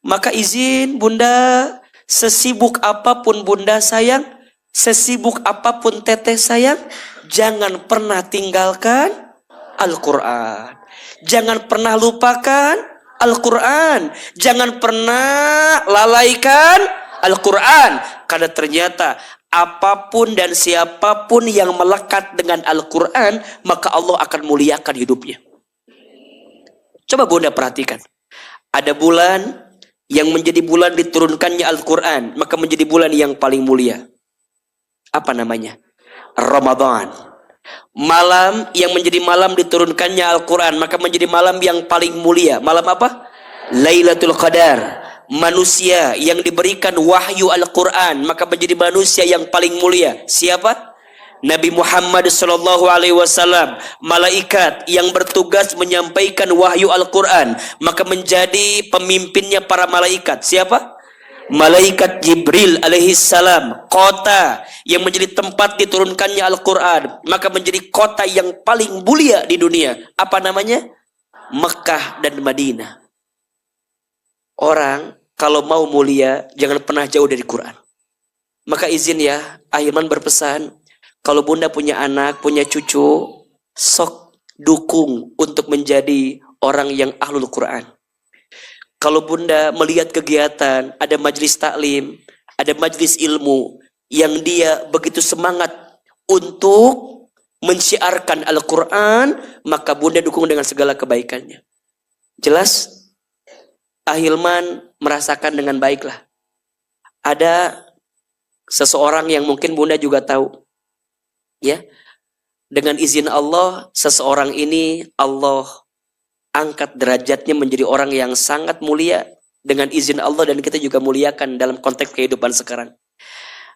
Maka izin bunda, sesibuk apapun bunda sayang, sesibuk apapun teteh sayang, jangan pernah tinggalkan Al-Quran. Jangan pernah lupakan Al-Quran. Jangan pernah lalaikan Al-Quran. Karena ternyata apapun dan siapapun yang melekat dengan Al-Quran, maka Allah akan muliakan hidupnya. Coba bunda perhatikan. Ada bulan yang menjadi bulan diturunkannya Al-Quran, maka menjadi bulan yang paling mulia. Apa namanya? Ramadan. Malam yang menjadi malam diturunkannya Al-Quran, maka menjadi malam yang paling mulia. Malam apa? Lailatul Qadar. Manusia yang diberikan wahyu Al-Quran, maka menjadi manusia yang paling mulia. Siapa? Nabi Muhammad SAW. Malaikat yang bertugas menyampaikan wahyu Al-Quran, maka menjadi pemimpinnya para malaikat. Siapa? Malaikat Jibril alaihissalam. Kota yang menjadi tempat diturunkannya Al-Quran, maka menjadi kota yang paling mulia di dunia. Apa namanya? Mekah dan Madinah. Orang kalau mau mulia jangan pernah jauh dari Quran. Maka izin ya, Ahilman berpesan, kalau bunda punya anak, punya cucu, sok dukung untuk menjadi orang yang ahlul Quran. Kalau bunda melihat kegiatan, ada majelis taklim, ada majelis ilmu, yang dia begitu semangat untuk mensyiarkan Al-Quran, maka bunda dukung dengan segala kebaikannya. Jelas? Ahilman merasakan dengan baiklah. Ada seseorang yang mungkin bunda juga tahu. Ya, dengan izin Allah, seseorang ini Allah angkat derajatnya menjadi orang yang sangat mulia dengan izin Allah, dan kita juga muliakan dalam konteks kehidupan sekarang.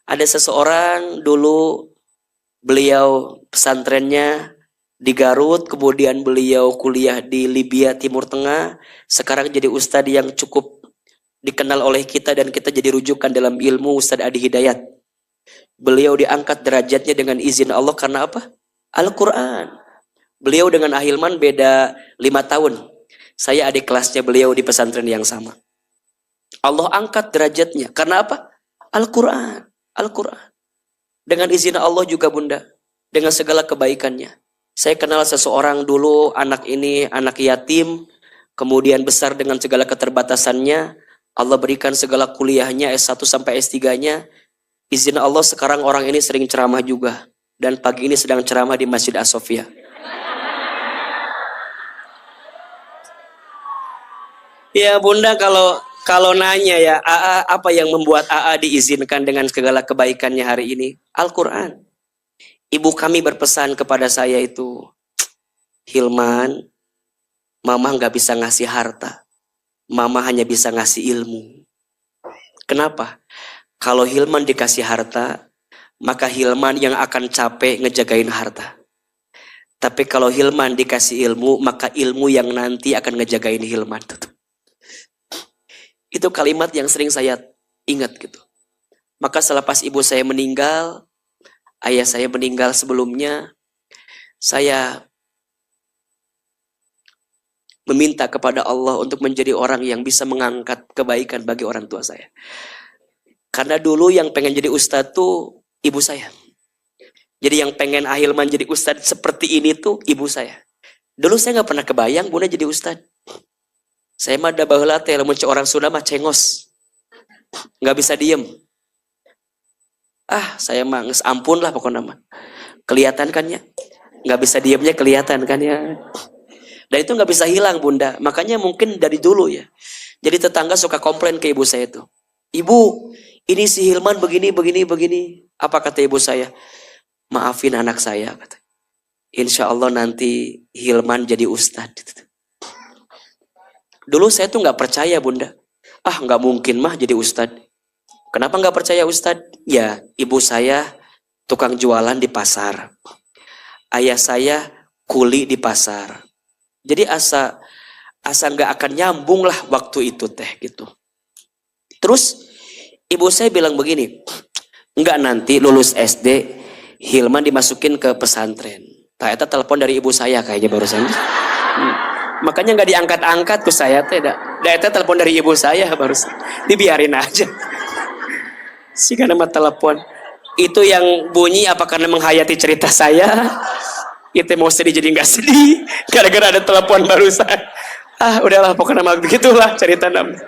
Ada seseorang dulu beliau pesantrennya di Garut, kemudian beliau kuliah di Libya Timur Tengah, sekarang jadi ustadz yang cukup dikenal oleh kita dan kita jadi rujukan dalam ilmu, Ustadz Adi Hidayat. Beliau diangkat derajatnya dengan izin Allah karena apa? Al-Quran. Beliau dengan Ahilman beda 5 tahun. Saya adik kelasnya beliau di pesantren yang sama. Allah angkat derajatnya. Karena apa? Al-Quran. Al-Quran. Dengan izin Allah juga bunda. Dengan segala kebaikannya. Saya kenal seseorang dulu, anak ini anak yatim. Kemudian besar dengan segala keterbatasannya. Allah berikan segala kuliahnya S1 sampai S3-nya. Izin Allah sekarang orang ini sering ceramah juga. Dan pagi ini sedang ceramah di Masjid As-Sofia. Ya bunda, kalau nanya ya, AA apa yang membuat AA diizinkan dengan segala kebaikannya hari ini? Al-Quran. Ibu kami berpesan kepada saya itu, Hilman, mama nggak bisa ngasih harta, mama hanya bisa ngasih ilmu. Kenapa? Kalau Hilman dikasih harta, maka Hilman yang akan capek ngejagain harta. Tapi kalau Hilman dikasih ilmu, maka ilmu yang nanti akan ngejagain Hilman. Itu kalimat yang sering saya ingat gitu. Maka selepas ibu saya meninggal, ayah saya meninggal sebelumnya, saya meminta kepada Allah untuk menjadi orang yang bisa mengangkat kebaikan bagi orang tua saya. Karena dulu yang pengen jadi ustadz tuh ibu saya. Jadi yang pengen Ahilman jadi ustadz seperti ini tuh ibu saya. Dulu saya gak pernah kebayang bunda jadi ustadz. Saya mah ada baheula teh lamun orang Sunda mah cengos. Enggak bisa diem. Saya mah geus ampun lah pokoknya mah. Kelihatan kan ya? Enggak bisa diemnya kelihatan kan ya. Dan itu enggak bisa hilang bunda. Makanya mungkin dari dulu ya. Jadi tetangga suka komplain ke ibu saya itu. Ibu, ini si Hilman begini. Apa kata ibu saya? Maafin anak saya. Kata. Insya Allah nanti Hilman jadi ustadz. Dulu saya tuh nggak percaya bunda. Nggak mungkin mah jadi ustadz. Kenapa nggak percaya ustadz? Ya ibu saya tukang jualan di pasar. Ayah saya kuli di pasar. Jadi asa nggak akan nyambung lah waktu itu teh gitu. Terus ibu saya bilang begini, nggak nanti lulus SD Hilman dimasukin ke pesantren. Eta telepon dari ibu saya kayaknya barusan. Makanya nggak diangkat-angkat ke saya teh. Eta telepon dari ibu saya barusan. Dibiarin aja. Si karena mah telepon. Itu yang bunyi apa karena menghayati cerita saya? Itu mau sedih jadi nggak sedih. Gara-gara ada telepon barusan. Udahlah pokoknya mah begitulah cerita namanya.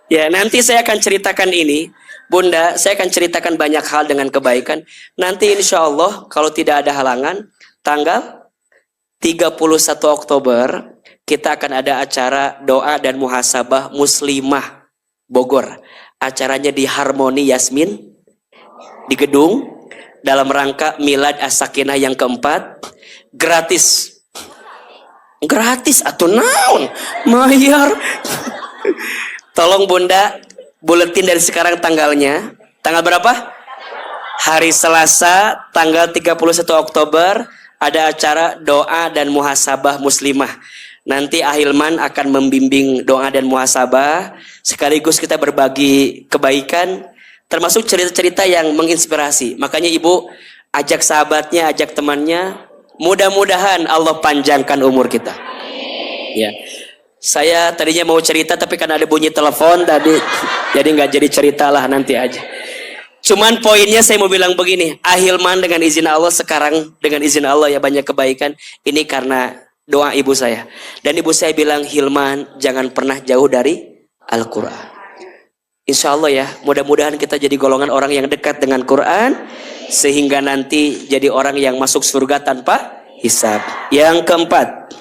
Ya nanti saya akan ceritakan ini. Bunda, saya akan ceritakan banyak hal dengan kebaikan. Nanti insya Allah kalau tidak ada halangan, tanggal 31 Oktober kita akan ada acara doa dan muhasabah muslimah Bogor. Acaranya di Harmoni Yasmin di gedung dalam rangka Milad As-Sakinah yang keempat. Gratis atau naon mayar. Tolong bunda buletin dari sekarang tanggalnya. Tanggal berapa? Hari Selasa tanggal 31 Oktober ada acara doa dan muhasabah muslimah. Nanti Ahilman akan membimbing doa dan muhasabah. Sekaligus kita berbagi kebaikan. Termasuk cerita-cerita yang menginspirasi. Makanya ibu ajak sahabatnya, ajak temannya. Mudah-mudahan Allah panjangkan umur kita. Ya. Saya tadinya mau cerita tapi kan ada bunyi telepon tadi, jadi nggak jadi cerita lah, nanti aja. Cuman poinnya saya mau bilang begini, Ahilman dengan izin Allah sekarang, dengan izin Allah ya banyak kebaikan, ini karena doa ibu saya. Dan ibu saya bilang, Hilman jangan pernah jauh dari Al-Quran. Insya Allah ya, mudah-mudahan kita jadi golongan orang yang dekat dengan Quran, sehingga nanti jadi orang yang masuk surga tanpa hisab. Yang keempat,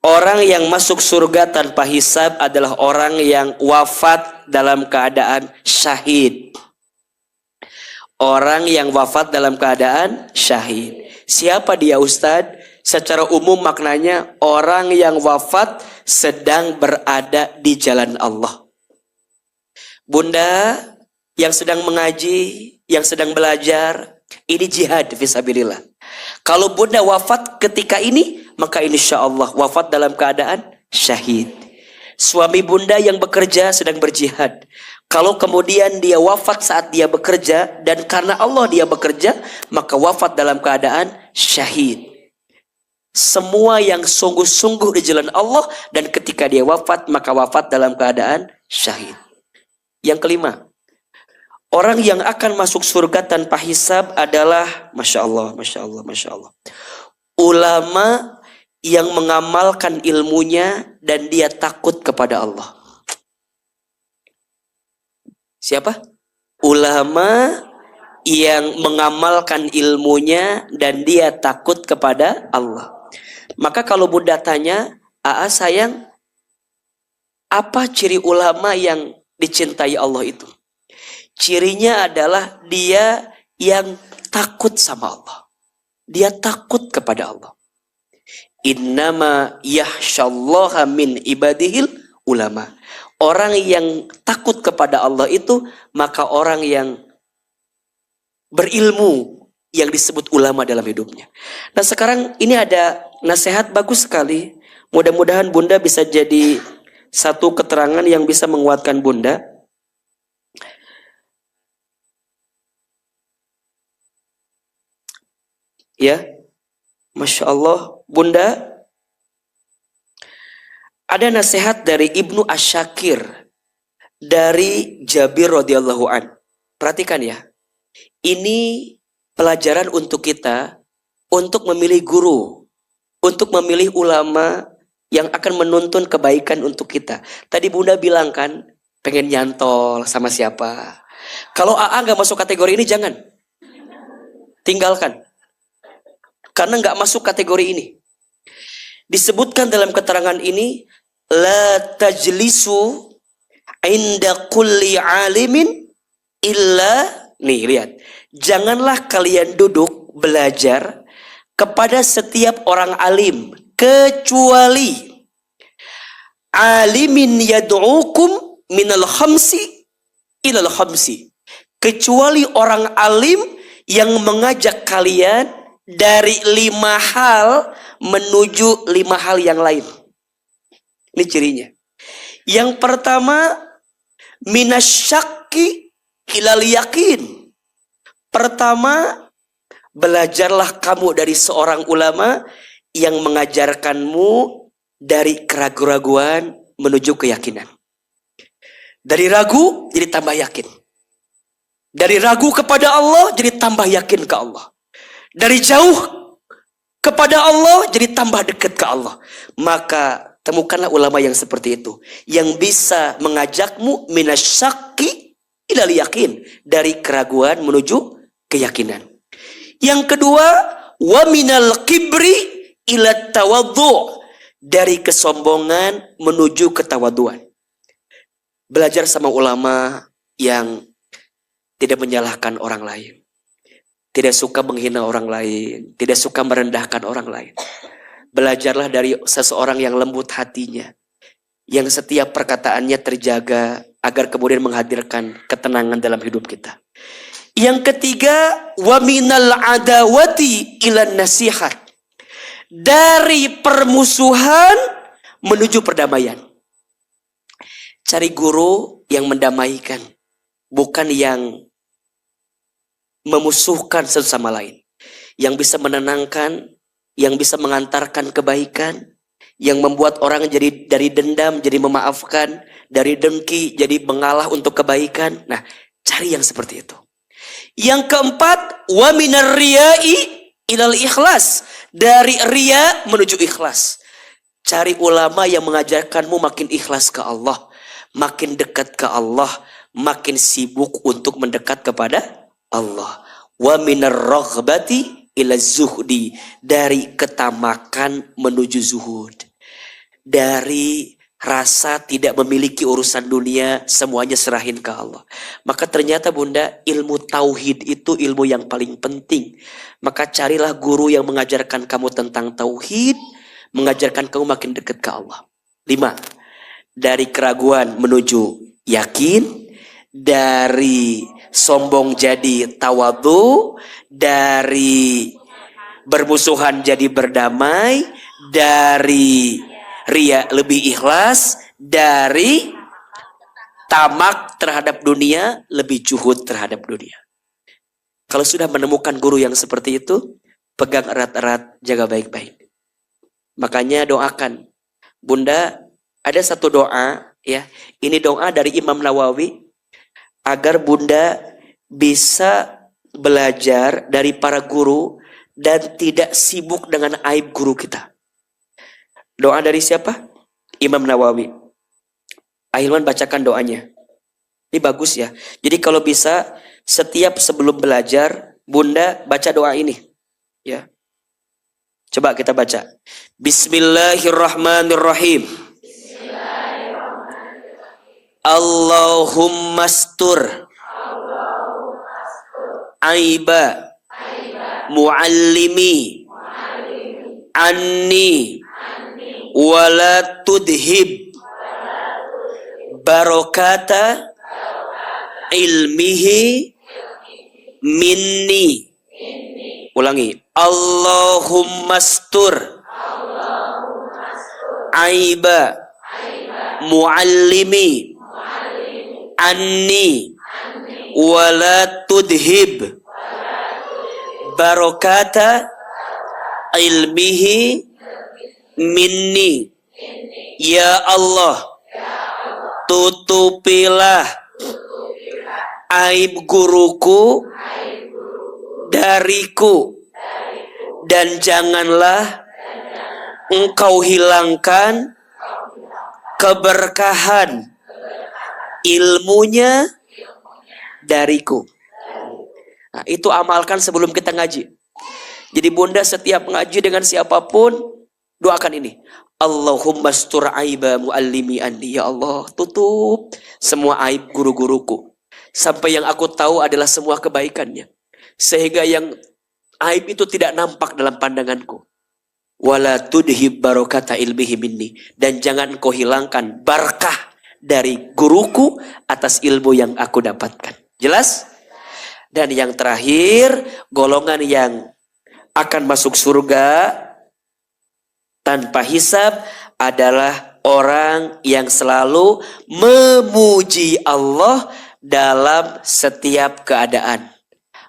orang yang masuk surga tanpa hisab adalah orang yang wafat dalam keadaan syahid. Orang yang wafat dalam keadaan syahid. Siapa dia Ustadz? Secara umum maknanya orang yang wafat sedang berada di jalan Allah. Bunda yang sedang mengaji, yang sedang belajar, ini jihad fisabilillah. Kalau bunda wafat ketika ini, maka insya Allah wafat dalam keadaan syahid. Suami bunda yang bekerja sedang berjihad. Kalau kemudian dia wafat saat dia bekerja, dan karena Allah dia bekerja, maka wafat dalam keadaan syahid. Semua yang sungguh-sungguh di jalan Allah, dan ketika dia wafat, maka wafat dalam keadaan syahid. Yang kelima, orang yang akan masuk surga tanpa hisab adalah, Masya Allah, Masya Allah, Masya Allah, ulama yang mengamalkan ilmunya dan dia takut kepada Allah. Siapa? Ulama yang mengamalkan ilmunya dan dia takut kepada Allah. Maka kalau bunda tanya, Aa sayang, apa ciri ulama yang dicintai Allah itu? Cirinya adalah dia yang takut sama Allah. Dia takut kepada Allah. Innama yahsyallaha min ibadihil ulama. Orang yang takut kepada Allah itu, maka orang yang berilmu, yang disebut ulama dalam hidupnya. Nah sekarang ini ada nasihat bagus sekali. Mudah-mudahan bunda bisa jadi satu keterangan yang bisa menguatkan bunda. Ya, Masya Allah, bunda, ada nasihat dari Ibnu Asyakir dari Jabir radhiyallahu an. Perhatikan ya, ini pelajaran untuk kita, untuk memilih guru, untuk memilih ulama yang akan menuntun kebaikan untuk kita. Tadi bunda bilang kan, pengen nyantol sama siapa. Kalau AA nggak masuk kategori ini, jangan, tinggalkan. Karena nggak masuk kategori ini. Disebutkan dalam keterangan ini, la tajlisu inda kulli alimin illa, nih lihat, janganlah kalian duduk belajar kepada setiap orang alim kecuali alimin yad'ukum minal khamsi ilal khamsi, kecuali orang alim yang mengajak kalian dari 5 hal menuju 5 hal yang lain. Ini cirinya. Yang pertama, minasyakki ilal yakin. Pertama, belajarlah kamu dari seorang ulama yang mengajarkanmu dari keraguan-raguan menuju keyakinan. Dari ragu jadi tambah yakin. Dari ragu kepada Allah jadi tambah yakin ke Allah. Dari jauh kepada Allah jadi tambah dekat ke Allah. Maka temukanlah ulama yang seperti itu, yang bisa mengajakmu minasyakki ilal yakin, dari keraguan menuju keyakinan. Yang kedua, wa minal kibri ila tawadhu, dari kesombongan menuju ketawaduan. Belajar sama ulama yang tidak menyalahkan orang lain, tidak suka menghina orang lain, tidak suka merendahkan orang lain. Belajarlah dari seseorang yang lembut hatinya, yang setiap perkataannya terjaga agar kemudian menghadirkan ketenangan dalam hidup kita. Yang ketiga, wa minal adawati ilan nasihat, dari permusuhan menuju perdamaian. Cari guru yang mendamaikan, bukan yang memusuhkan satu sama lain. Yang bisa menenangkan, yang bisa mengantarkan kebaikan, yang membuat orang jadi dari dendam jadi memaafkan, dari dengki jadi mengalah untuk kebaikan. Nah, cari yang seperti itu. Yang keempat, wa minar riya'i ilal ikhlas, dari riya menuju ikhlas. Cari ulama yang mengajarkanmu makin ikhlas ke Allah, makin dekat ke Allah, makin sibuk untuk mendekat kepada Allah. Wa minar raghbati ila zuhdi, dari ketamakan menuju zuhud. Dari rasa tidak memiliki urusan dunia, semuanya serahin ke Allah. Maka ternyata Bunda, ilmu tauhid itu ilmu yang paling penting. Maka carilah guru yang mengajarkan kamu tentang tauhid, mengajarkan kamu makin dekat ke Allah. 5. Dari keraguan menuju yakin, dari sombong jadi tawadhu, dari bermusuhan jadi berdamai, dari riya lebih ikhlas, dari tamak terhadap dunia lebih juhud terhadap dunia. Kalau sudah menemukan guru yang seperti itu, pegang erat-erat, jaga baik-baik. Makanya doakan. Bunda, ada satu doa ya. Ini doa dari Imam Nawawi agar Bunda bisa belajar dari para guru dan tidak sibuk dengan aib guru kita. Doa dari siapa? Imam Nawawi. Ahilman bacakan doanya. Ini bagus ya. Jadi kalau bisa setiap sebelum belajar, Bunda baca doa ini. Ya. Coba kita baca. Bismillahirrahmanirrahim. Allahumma astur aiba muallimi anni wala tudhib barakata ilmihi minni. Ulangi. Allahumma astur aiba muallimi anni wala tudhib barakata ilmihi minni. Ya Allah, tutupilah aib guruku dariku, dan janganlah engkau hilangkan keberkahan ilmunya dariku. Nah, itu amalkan sebelum kita ngaji. Jadi Bunda setiap ngaji dengan siapapun, doakan ini. Allahumma astur aiba muallimi anni. Ya Allah, tutup semua aib guru-guruku, sampai yang aku tahu adalah semua kebaikannya, sehingga yang aib itu tidak nampak dalam pandanganku. Wala tudhib barakata ilmihi minni, dan jangan kau hilangkan barakah dari guruku atas ilmu yang aku dapatkan. Jelas? Dan yang terakhir, golongan yang akan masuk surga tanpa hisab adalah orang yang selalu memuji Allah dalam setiap keadaan,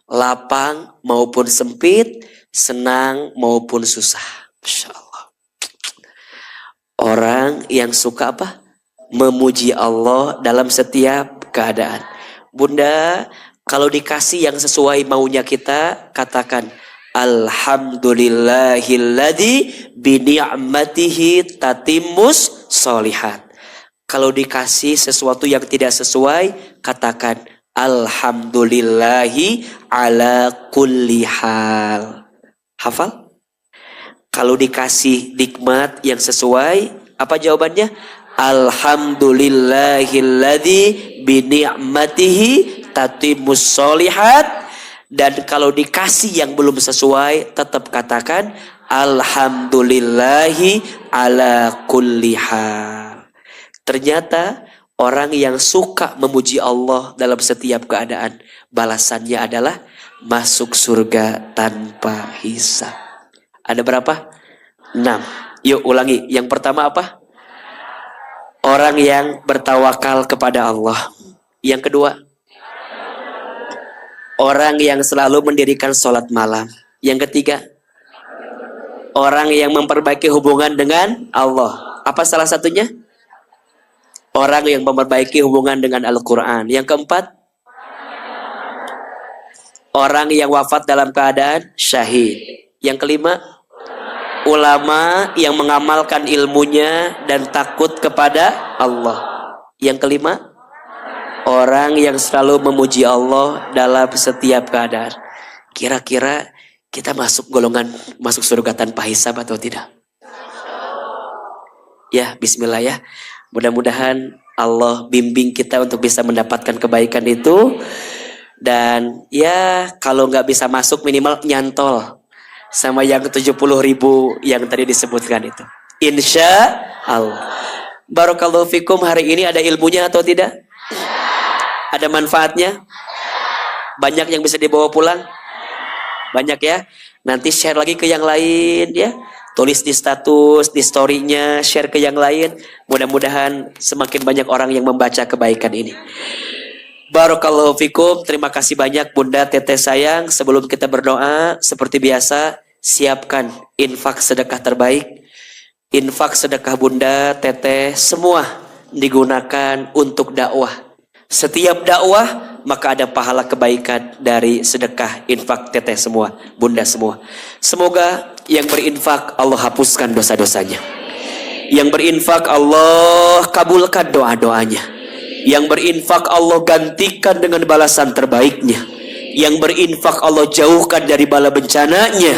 lapang maupun sempit, senang maupun susah. Masya Allah. Orang yang suka apa? Memuji Allah dalam setiap keadaan. Bunda, kalau dikasih yang sesuai maunya kita, katakan alhamdulillahilladzi bini'matihi tatimmus sholihat. Kalau dikasih sesuatu yang tidak sesuai, katakan alhamdulillahi ala kulli hal. Hafal? Kalau dikasih nikmat yang sesuai, apa jawabannya? Alhamdulillahilladzi bini'matihi tatimmus sholihat. Dan kalau dikasih yang belum sesuai, tetap katakan alhamdulillahi ala kulli hal. Ternyata orang yang suka memuji Allah dalam setiap keadaan, balasannya adalah masuk surga tanpa hisab. Ada berapa? 6. Yuk ulangi. Yang pertama apa? Orang yang bertawakal kepada Allah. Yang kedua, orang yang selalu mendirikan sholat malam. Yang ketiga, Orang yang memperbaiki hubungan dengan Allah. Apa salah satunya? Orang yang memperbaiki hubungan dengan Al-Quran. Yang keempat, orang yang wafat dalam keadaan syahid. Yang kelima, ulama yang mengamalkan ilmunya dan takut kepada Allah. Yang kelima, orang yang selalu memuji Allah dalam setiap keadaan. Kira-kira kita masuk golongan masuk surga tanpa hisab atau tidak? Ya, bismillah ya. Mudah-mudahan Allah bimbing kita untuk bisa mendapatkan kebaikan itu. Dan ya kalau nggak bisa masuk minimal nyantol sama yang 70.000 yang tadi disebutkan itu. Insya Allah. Barakallahu fikum, hari ini ada ilmunya atau tidak? Ada manfaatnya? Banyak yang bisa dibawa pulang? Banyak ya. Nanti share lagi ke yang lain ya. Tulis di status, di story-nya, share ke yang lain. Mudah-mudahan semakin banyak orang yang membaca kebaikan ini. Barakallahu fikum. Terima kasih banyak Bunda Teteh sayang. Sebelum kita berdoa, seperti biasa, siapkan infak sedekah terbaik. Infak sedekah Bunda Teteh semua digunakan untuk dakwah. Setiap dakwah maka ada pahala kebaikan dari sedekah infak Teteh semua, Bunda semua. Semoga yang berinfak Allah hapuskan dosa-dosanya. Yang berinfak Allah kabulkan doa-doanya. Yang berinfak Allah gantikan dengan balasan terbaiknya. Yang berinfak Allah jauhkan dari bala bencananya.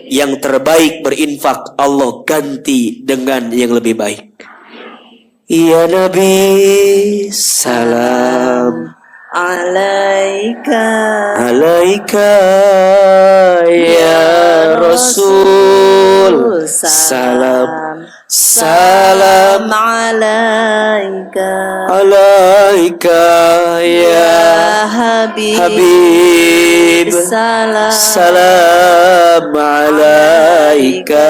Yang terbaik berinfak Allah ganti dengan yang lebih baik. Ya Nabi salam Alaika ya Rasul salam alaika ya Habib salam alaika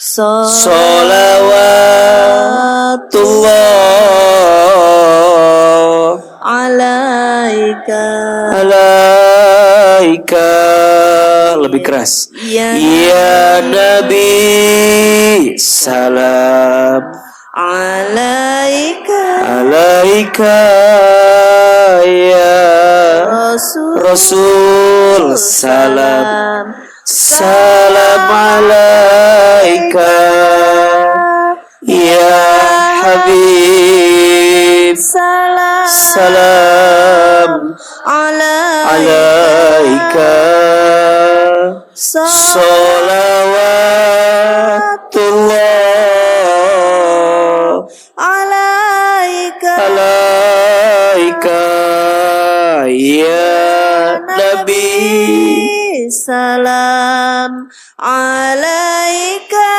salawatullah alaika. Lebih keras. Ya Nabi salam alaika ya Rasul salam alaika ya Habib salam alaika salawatullah alaika ya Nabi salam alaika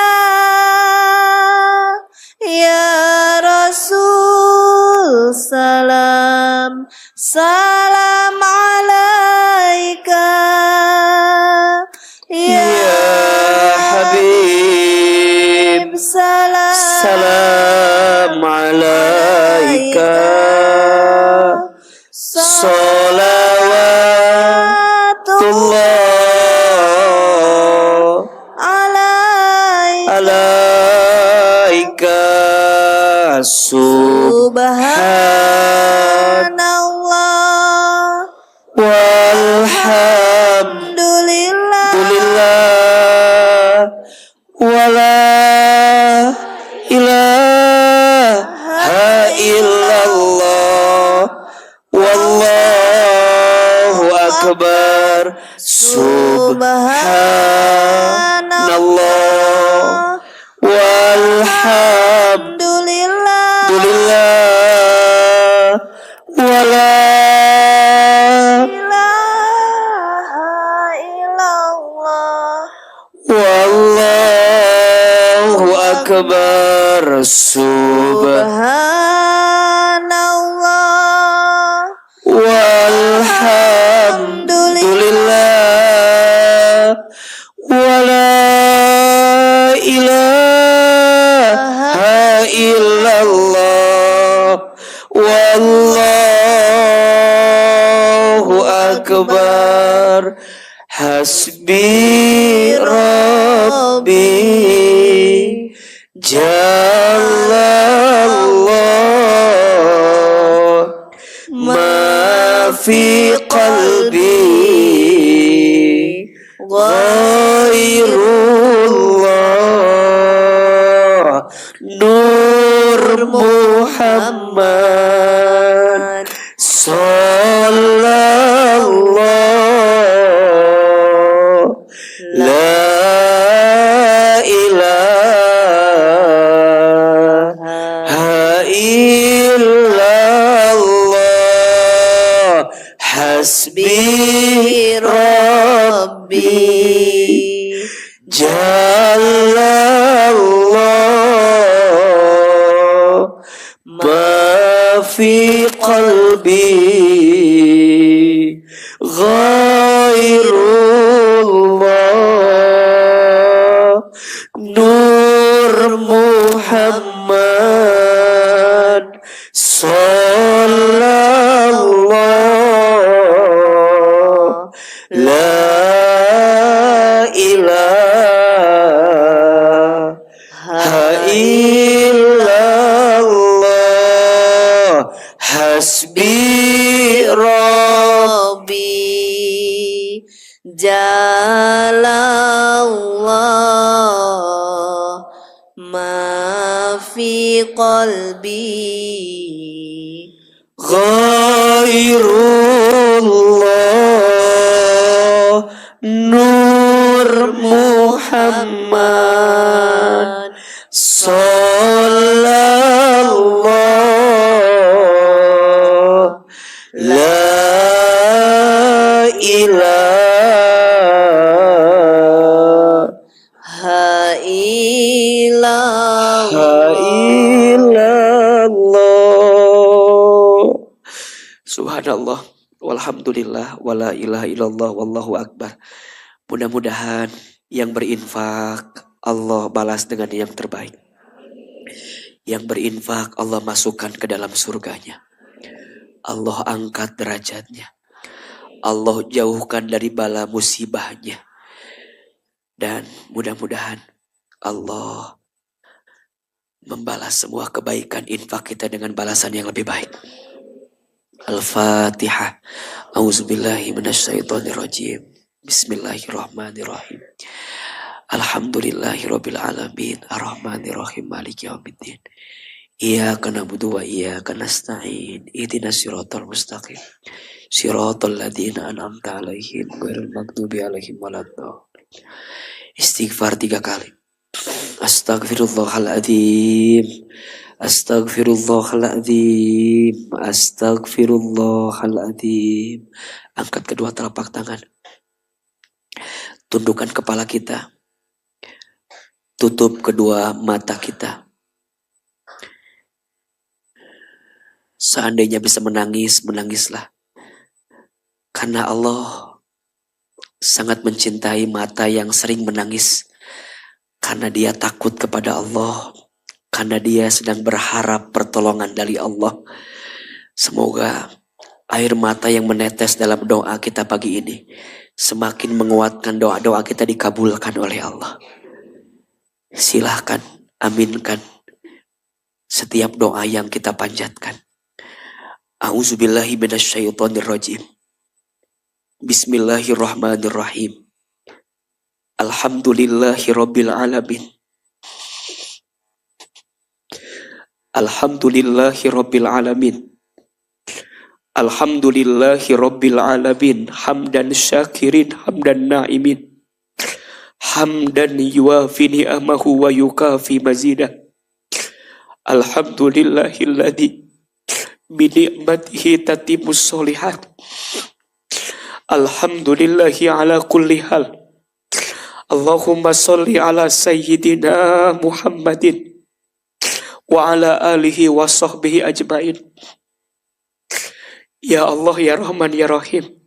ya Rasul salam alaika ya Habib salam alaika salawatullah alaika subhanallah walhamdulillah wala ilaha illallah wallahu akbar subhanallah walhamdulillah wala ilaha illallah wallahu akbar subhanallah walhamdulillah wala ilaha illallah wallahu akbar. Hasbi Rabbi Jalallah ma fi qalbi ghairullah Nur Muhammad Sallallahu La ilaha illallah Hasbi Rabbi Jalallah Ma fi qalbi Ghairullah Nur Muhammad Sallallahu La ilaha illallah Hasbi Rabbi Jalallah ma fi qalbi Ghairullah Nur Muhammad Sallallahu La ilaha illallah Subhanallah walhamdulillah wala ilaha illallah wallahu akbar. Mudah-mudahan yang berinfak Allah balas dengan yang terbaik. Yang berinfak Allah masukkan ke dalam surganya. Allah angkat derajatnya. Allah jauhkan dari bala musibahnya. Dan mudah-mudahan Allah membalas semua kebaikan infak kita dengan balasan yang lebih baik. Al-Fatihah. A'udzubillahi minasyaitonirrajim. Bismillahirrahmanirrahim. Alhamdulillahirabbil alamin. Arrahmanirrahim. Maliki yaumiddin. Iyyaka na'budu wa iyyaka nasta'in. Ihdinas siratal mustaqim. Siratal ladzina an'amta 'alaihim ghairil maghdubi 'alaihim waladdallin. Istighfar 3 kali. Astaghfirullahaladzim. Astaghfirullahaladzim. Astaghfirullahaladzim. Angkat kedua telapak tangan. Tundukkan kepala kita. Tutup kedua mata kita. Seandainya bisa menangis, menangislah. Karena Allah sangat mencintai mata yang sering menangis. Karena dia takut kepada Allah. Karena dia sedang berharap pertolongan dari Allah. Semoga air mata yang menetes dalam doa kita pagi ini semakin menguatkan doa-doa kita dikabulkan oleh Allah. Silahkan aminkan setiap doa yang kita panjatkan. A'udzubillahi minasyaitonirrajim. Bismillahirrahmanirrahim. Alhamdulillahirabbil alamin. Alhamdulillahirabbil alamin. Alhamdulillahirabbil alamin. Hamdan syakirin, hamdan na'imin. Hamdan yuwafi ni'amahu wa yukafi mazidah. Alhamdulillahilladzi bi ni'matihi tatimmus sholihat. Alhamdulillahi ala kulli hal. Allahumma sholli ala sayyidina Muhammadin wa ala alihi wa sahbihi ajmain. Ya Allah, ya Rahman, ya Rahim.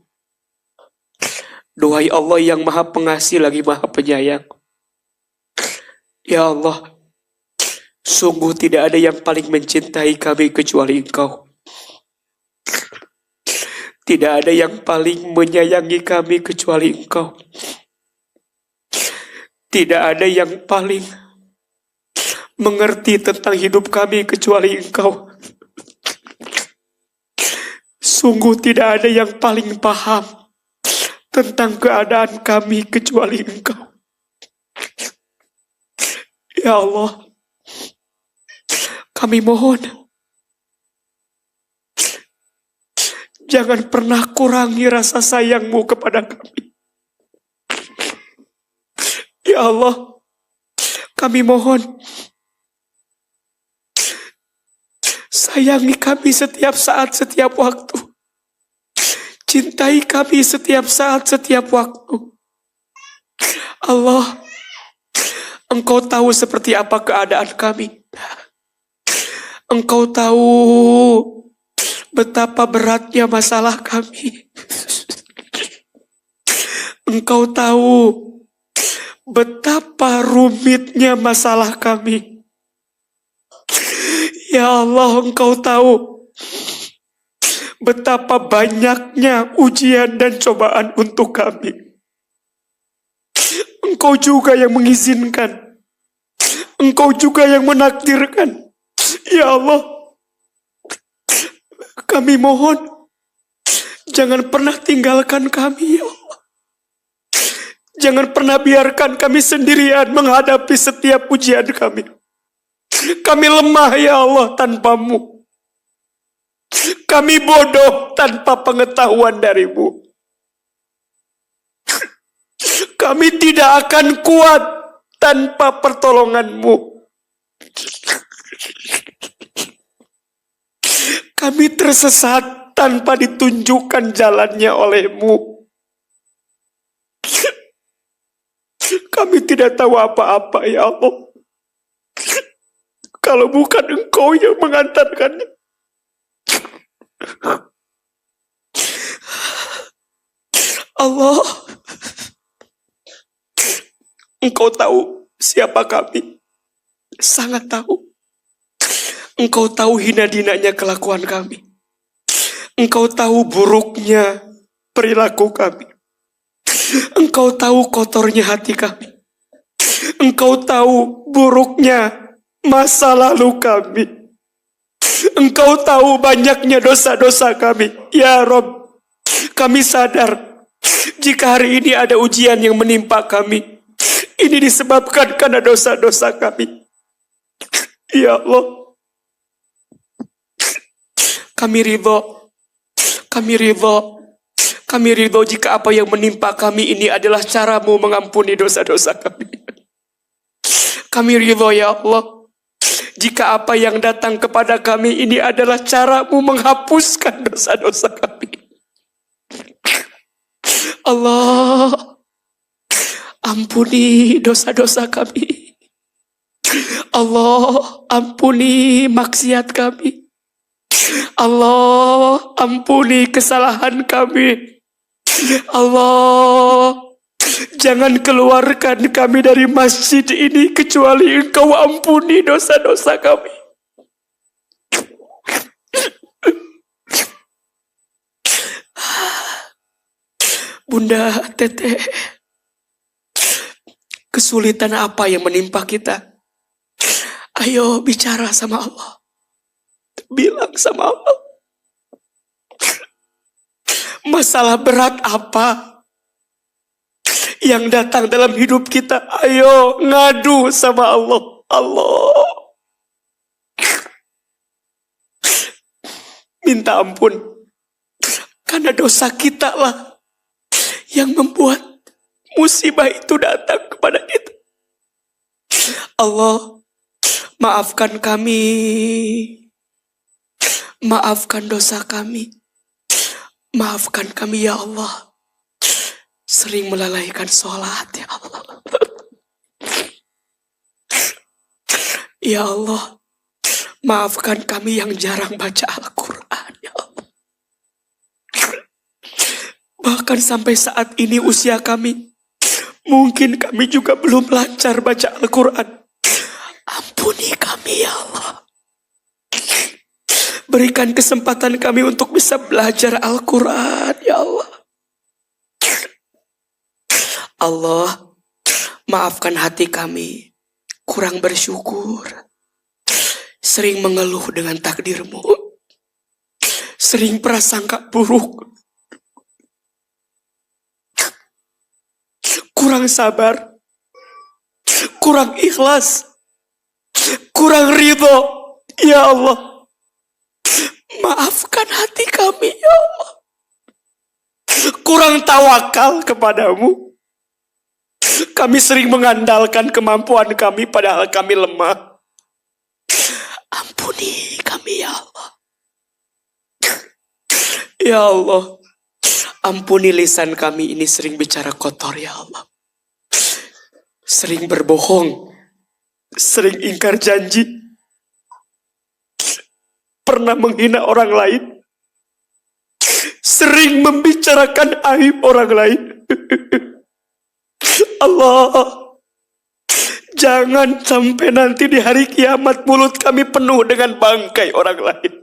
Duhai Allah yang maha pengasih lagi maha penyayang. Ya Allah, sungguh tidak ada yang paling mencintai kami kecuali Engkau. Tidak ada yang paling menyayangi kami kecuali Engkau. Tidak ada yang paling mengerti tentang hidup kami kecuali Engkau. Sungguh tidak ada yang paling paham tentang keadaan kami kecuali Engkau. Ya Allah, kami mohon, jangan pernah kurangi rasa sayang-Mu kepada kami. Ya Allah, kami mohon, sayangi kami setiap saat, setiap waktu. Cintai kami setiap saat, setiap waktu. Allah, Engkau tahu seperti apa keadaan kami. Engkau tahu betapa beratnya masalah kami. Engkau tahu betapa rumitnya masalah kami. Ya Allah, Engkau tahu betapa banyaknya ujian dan cobaan untuk kami. Engkau juga yang mengizinkan. Engkau juga yang menakdirkan. Ya Allah, kami mohon, jangan pernah tinggalkan kami, ya Allah. Jangan pernah biarkan kami sendirian menghadapi setiap ujian kami. Kami lemah, ya Allah, tanpa-Mu. Kami bodoh tanpa pengetahuan dari-Mu. Kami tidak akan kuat tanpa pertolongan-Mu. Kami tersesat tanpa ditunjukkan jalannya oleh-Mu. Kami tidak tahu apa-apa, ya Allah. Kalau bukan Engkau yang mengantarkannya. Allah, Engkau tahu siapa kami. Sangat tahu. Engkau tahu hina-dinanya kelakuan kami. Engkau tahu buruknya perilaku kami. Engkau tahu kotornya hati kami. Engkau tahu buruknya masa lalu kami. Engkau tahu banyaknya dosa-dosa kami. Ya Rob, kami sadar jika hari ini ada ujian yang menimpa kami, ini disebabkan karena dosa-dosa kami. Ya Allah, kami ridho. Kami ridho jika apa yang menimpa kami ini adalah cara-Mu mengampuni dosa-dosa kami. Kami ridho, ya Allah, jika apa yang datang kepada kami ini adalah cara-Mu menghapuskan dosa-dosa kami. Allah, ampuni dosa-dosa kami. Allah, ampuni maksiat kami. Allah, ampuni kesalahan kami. Allah, jangan keluarkan kami dari masjid ini kecuali Engkau ampuni dosa-dosa kami. Bunda Teteh, kesulitan apa yang menimpa kita? Ayo bicara sama Allah. Bilang sama Allah. Masalah berat apa yang datang dalam hidup kita? Ayo ngadu sama Allah. Allah, minta ampun. Karena dosa kita lah yang membuat musibah itu datang kepada kita. Allah, maafkan kami. Maafkan dosa kami. Maafkan kami, ya Allah. Sering melalaikan sholat, ya Allah. Ya Allah, maafkan kami yang jarang baca Al-Quran, ya Allah. Bahkan sampai saat ini usia kami, mungkin kami juga belum lancar baca Al-Quran. Ampuni kami, ya Allah. Berikan kesempatan kami untuk bisa belajar Al-Quran, ya Allah. Allah, maafkan hati kami kurang bersyukur, sering mengeluh dengan takdir-Mu, sering prasangka buruk, kurang sabar, kurang ikhlas, kurang ridho. Ya Allah, maafkan hati kami, ya Allah. Kurang tawakal kepadamu. Kami sering mengandalkan kemampuan kami padahal kami lemah. Ampuni kami, ya Allah. Ya Allah, ampuni lisan kami ini sering bicara kotor, ya Allah. Sering berbohong, sering ingkar janji, pernah menghina orang lain, sering membicarakan aib orang lain. Allah, jangan sampai nanti di hari kiamat mulut kami penuh dengan bangkai orang lain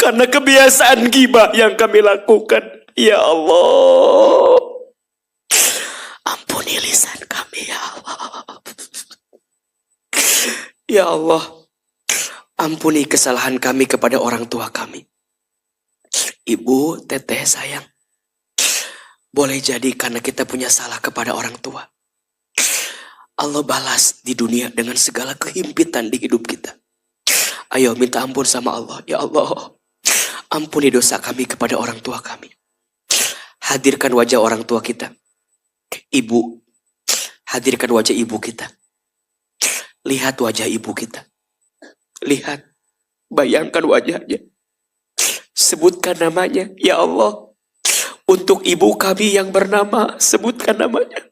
karena kebiasaan ghibah yang kami lakukan. Ya Allah, ampuni lisan kami, ya Allah. Ya Allah, ampuni kesalahan kami kepada orang tua kami. Ibu, teteh sayang, boleh jadi karena kita punya salah kepada orang tua, Allah balas di dunia dengan segala kehimpitan di hidup kita. Ayo minta ampun sama Allah. Ya Allah, ampuni dosa kami kepada orang tua kami. Hadirkan wajah orang tua kita. Ibu, hadirkan wajah ibu kita. Lihat wajah ibu kita. Lihat, bayangkan wajahnya. Sebutkan namanya, ya Allah. Untuk ibu kami yang bernama, sebutkan namanya.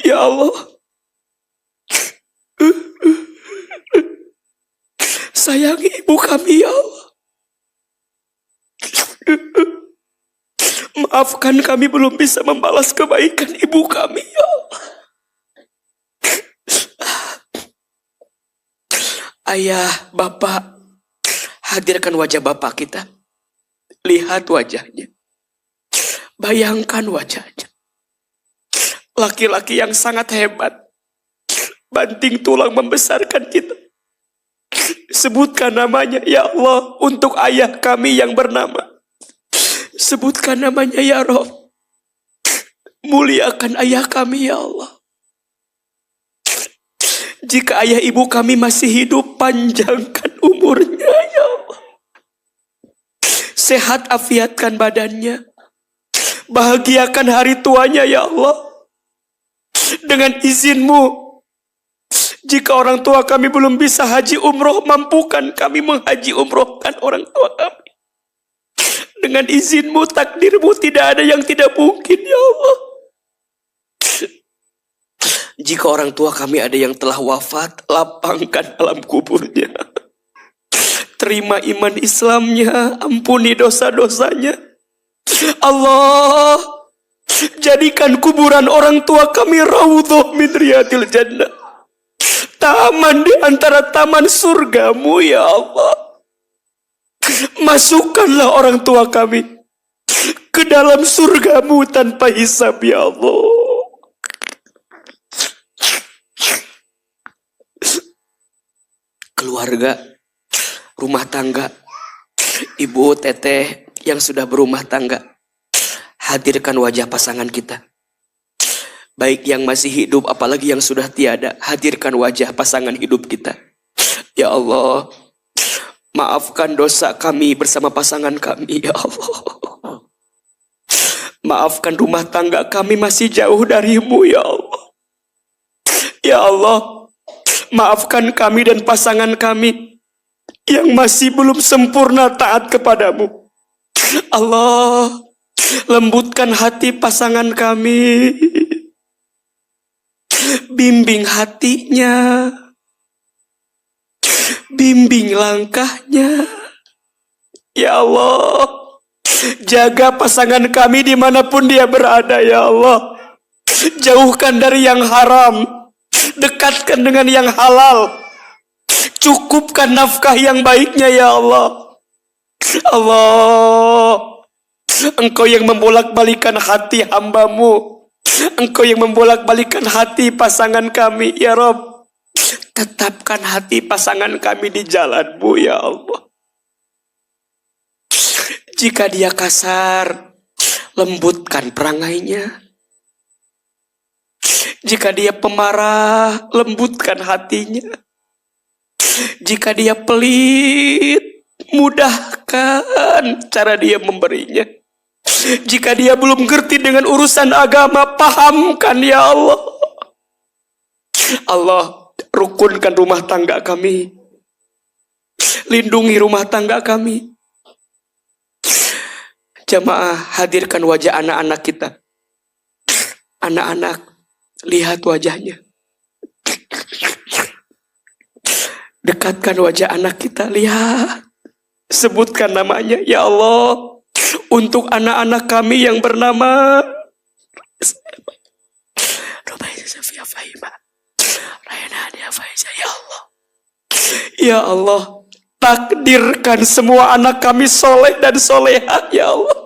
Ya Allah, sayangi ibu kami, ya Allah. Maafkan kami belum bisa membalas kebaikan ibu kami, ya Allah. Ayah, bapak, hadirkan wajah bapak kita. Lihat wajahnya. Bayangkan wajahnya. Laki-laki yang sangat hebat. Banting tulang membesarkan kita. Sebutkan namanya, ya Allah, untuk ayah kami yang bernama. Sebutkan namanya, ya Rabb. Muliakan ayah kami, ya Allah. Jika ayah ibu kami masih hidup, panjangkan umurnya, ya Allah. Sehat afiatkan badannya. Bahagiakan hari tuanya, ya Allah. Dengan izin-Mu, jika orang tua kami belum bisa haji umroh, mampukan kami menghaji umrohkan orang tua kami. Dengan izin-Mu, takdir-Mu, tidak ada yang tidak mungkin, ya Allah. Jika orang tua kami ada yang telah wafat, lapangkan alam kuburnya. Terima iman Islamnya, ampuni dosa-dosanya. Allah, jadikan kuburan orang tua kami raudhah min riyadil jannah. Taman di antara taman surga-Mu, ya Allah. Masukkanlah orang tua kami ke dalam surga-Mu tanpa hisab, ya Allah. Keluarga, rumah tangga, ibu, teteh yang sudah berumah tangga, hadirkan wajah pasangan kita. Baik yang masih hidup, apalagi yang sudah tiada, hadirkan wajah pasangan hidup kita. Ya Allah, maafkan dosa kami bersama pasangan kami, ya Allah. Maafkan rumah tangga kami masih jauh dari-Mu, ya Allah. Ya Allah, maafkan kami dan pasangan kami yang masih belum sempurna taat kepadamu. Allah, lembutkan hati pasangan kami. Bimbing hatinya. Bimbing langkahnya. Ya Allah, jaga pasangan kami dimanapun dia berada, ya Allah. Jauhkan dari yang haram. Dekatkan dengan yang halal. Cukupkan nafkah yang baiknya ya Allah. Allah, Engkau yang membolak-balikan hati hamba-Mu. Engkau yang membolak-balikan hati pasangan kami ya Rabb. Tetapkan hati pasangan kami di jalan-Mu ya Allah. Jika dia kasar, lembutkan perangainya. Jika dia pemarah, lembutkan hatinya. Jika dia pelit, mudahkan cara dia memberinya. Jika dia belum ngerti dengan urusan agama, pahamkan ya Allah. Allah, rukunkan rumah tangga kami. Lindungi rumah tangga kami. Jamaah, hadirkan wajah anak-anak kita. Anak-anak, lihat wajahnya. Dekatkan wajah anak kita, lihat. Sebutkan namanya, ya Allah. Untuk anak-anak kami yang bernama Rubaiyah Safiyah Fahimah, Rayana Nadia Faiza, ya Allah. Ya Allah, takdirkan semua anak kami soleh dan solehah, ya Allah.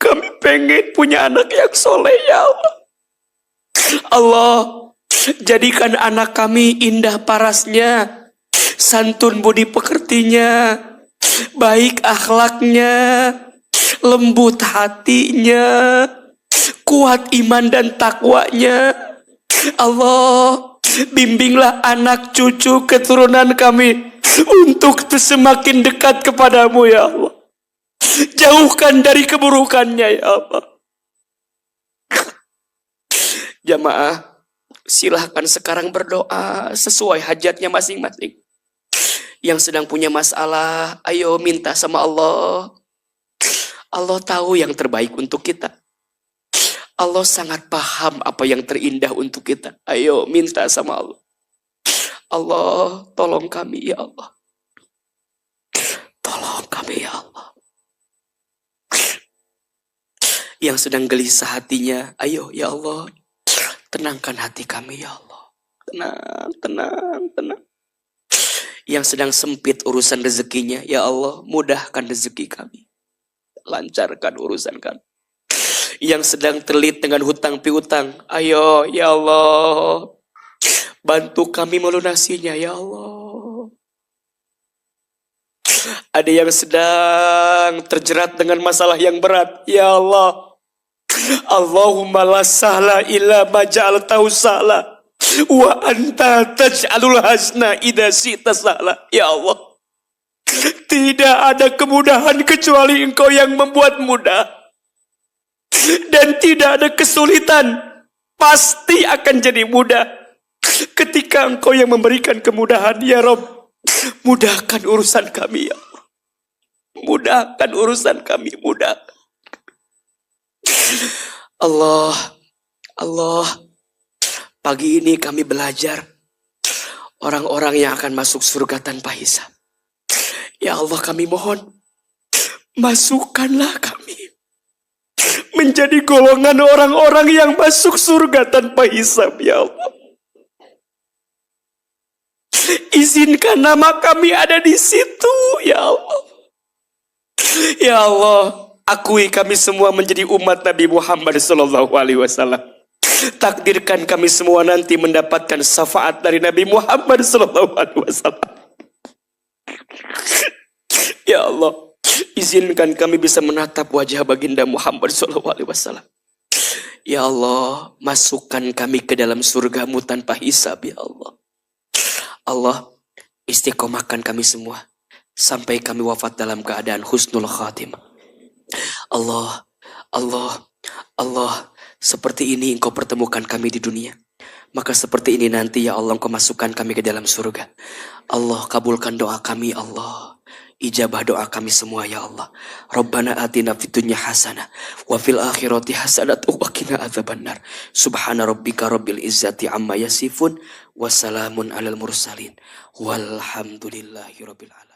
Kami pengen punya anak yang soleh, ya Allah. Allah, jadikan anak kami indah parasnya, santun budi pekertinya, baik akhlaknya, lembut hatinya, kuat iman dan takwanya. Allah, bimbinglah anak cucu keturunan kami untuk semakin dekat kepadamu ya Allah. Jauhkan dari keburukannya ya Allah. Jamaah, silahkan sekarang berdoa sesuai hajatnya masing-masing. Yang sedang punya masalah, ayo minta sama Allah. Allah tahu yang terbaik untuk kita. Allah sangat paham apa yang terindah untuk kita. Ayo minta sama Allah. Allah, tolong kami ya Allah. Tolong kami ya Allah. Yang sedang gelisah hatinya, ayo ya Allah, tenangkan hati kami ya Allah. Tenang, tenang, tenang. Yang sedang sempit urusan rezekinya, ya Allah, mudahkan rezeki kami. Lancarkan urusan kami. Yang sedang terlilit dengan hutang piutang, ayo ya Allah, bantu kami melunasinya ya Allah. Ada yang sedang terjerat dengan masalah yang berat, ya Allah. Allahumma la sahla illa ma ja'altahu sahla wa anta taj'alul hasna idza syi'ta sahla. Ya Allah, tidak ada kemudahan kecuali Engkau yang membuat mudah. Dan tidak ada kesulitan, pasti akan jadi mudah ketika Engkau yang memberikan kemudahan ya Rabb. Mudahkan urusan kami ya Allah. Mudahkan urusan kami, mudahkan. Allah, Allah, pagi ini kami belajar orang-orang yang akan masuk surga tanpa hisab. Ya Allah, kami mohon, masukkanlah kami menjadi golongan orang-orang yang masuk surga tanpa hisab, ya Allah. Izinkan nama kami ada di situ, ya Allah. Ya Allah, akui kami semua menjadi umat Nabi Muhammad SAW. Takdirkan kami semua nanti mendapatkan syafaat dari Nabi Muhammad SAW. Ya Allah, izinkan kami bisa menatap wajah baginda Muhammad SAW. Ya Allah, masukkan kami ke dalam surga-Mu tanpa hisab, ya Allah. Allah, istiqomahkan kami semua sampai kami wafat dalam keadaan husnul khatimah. Allah, Allah, Allah, seperti ini Engkau pertemukan kami di dunia, maka seperti ini nanti ya Allah Engkau masukkan kami ke dalam surga. Allah, kabulkan doa kami Allah. Ijabah doa kami semua ya Allah. Rabbana atina fid dunya hasanah wa fil akhirati hasanah wa qina adzabannar. Subhana rabbika rabbil izzati amma yasifun wa salamun alal mursalin walhamdulillahi rabbil alamin.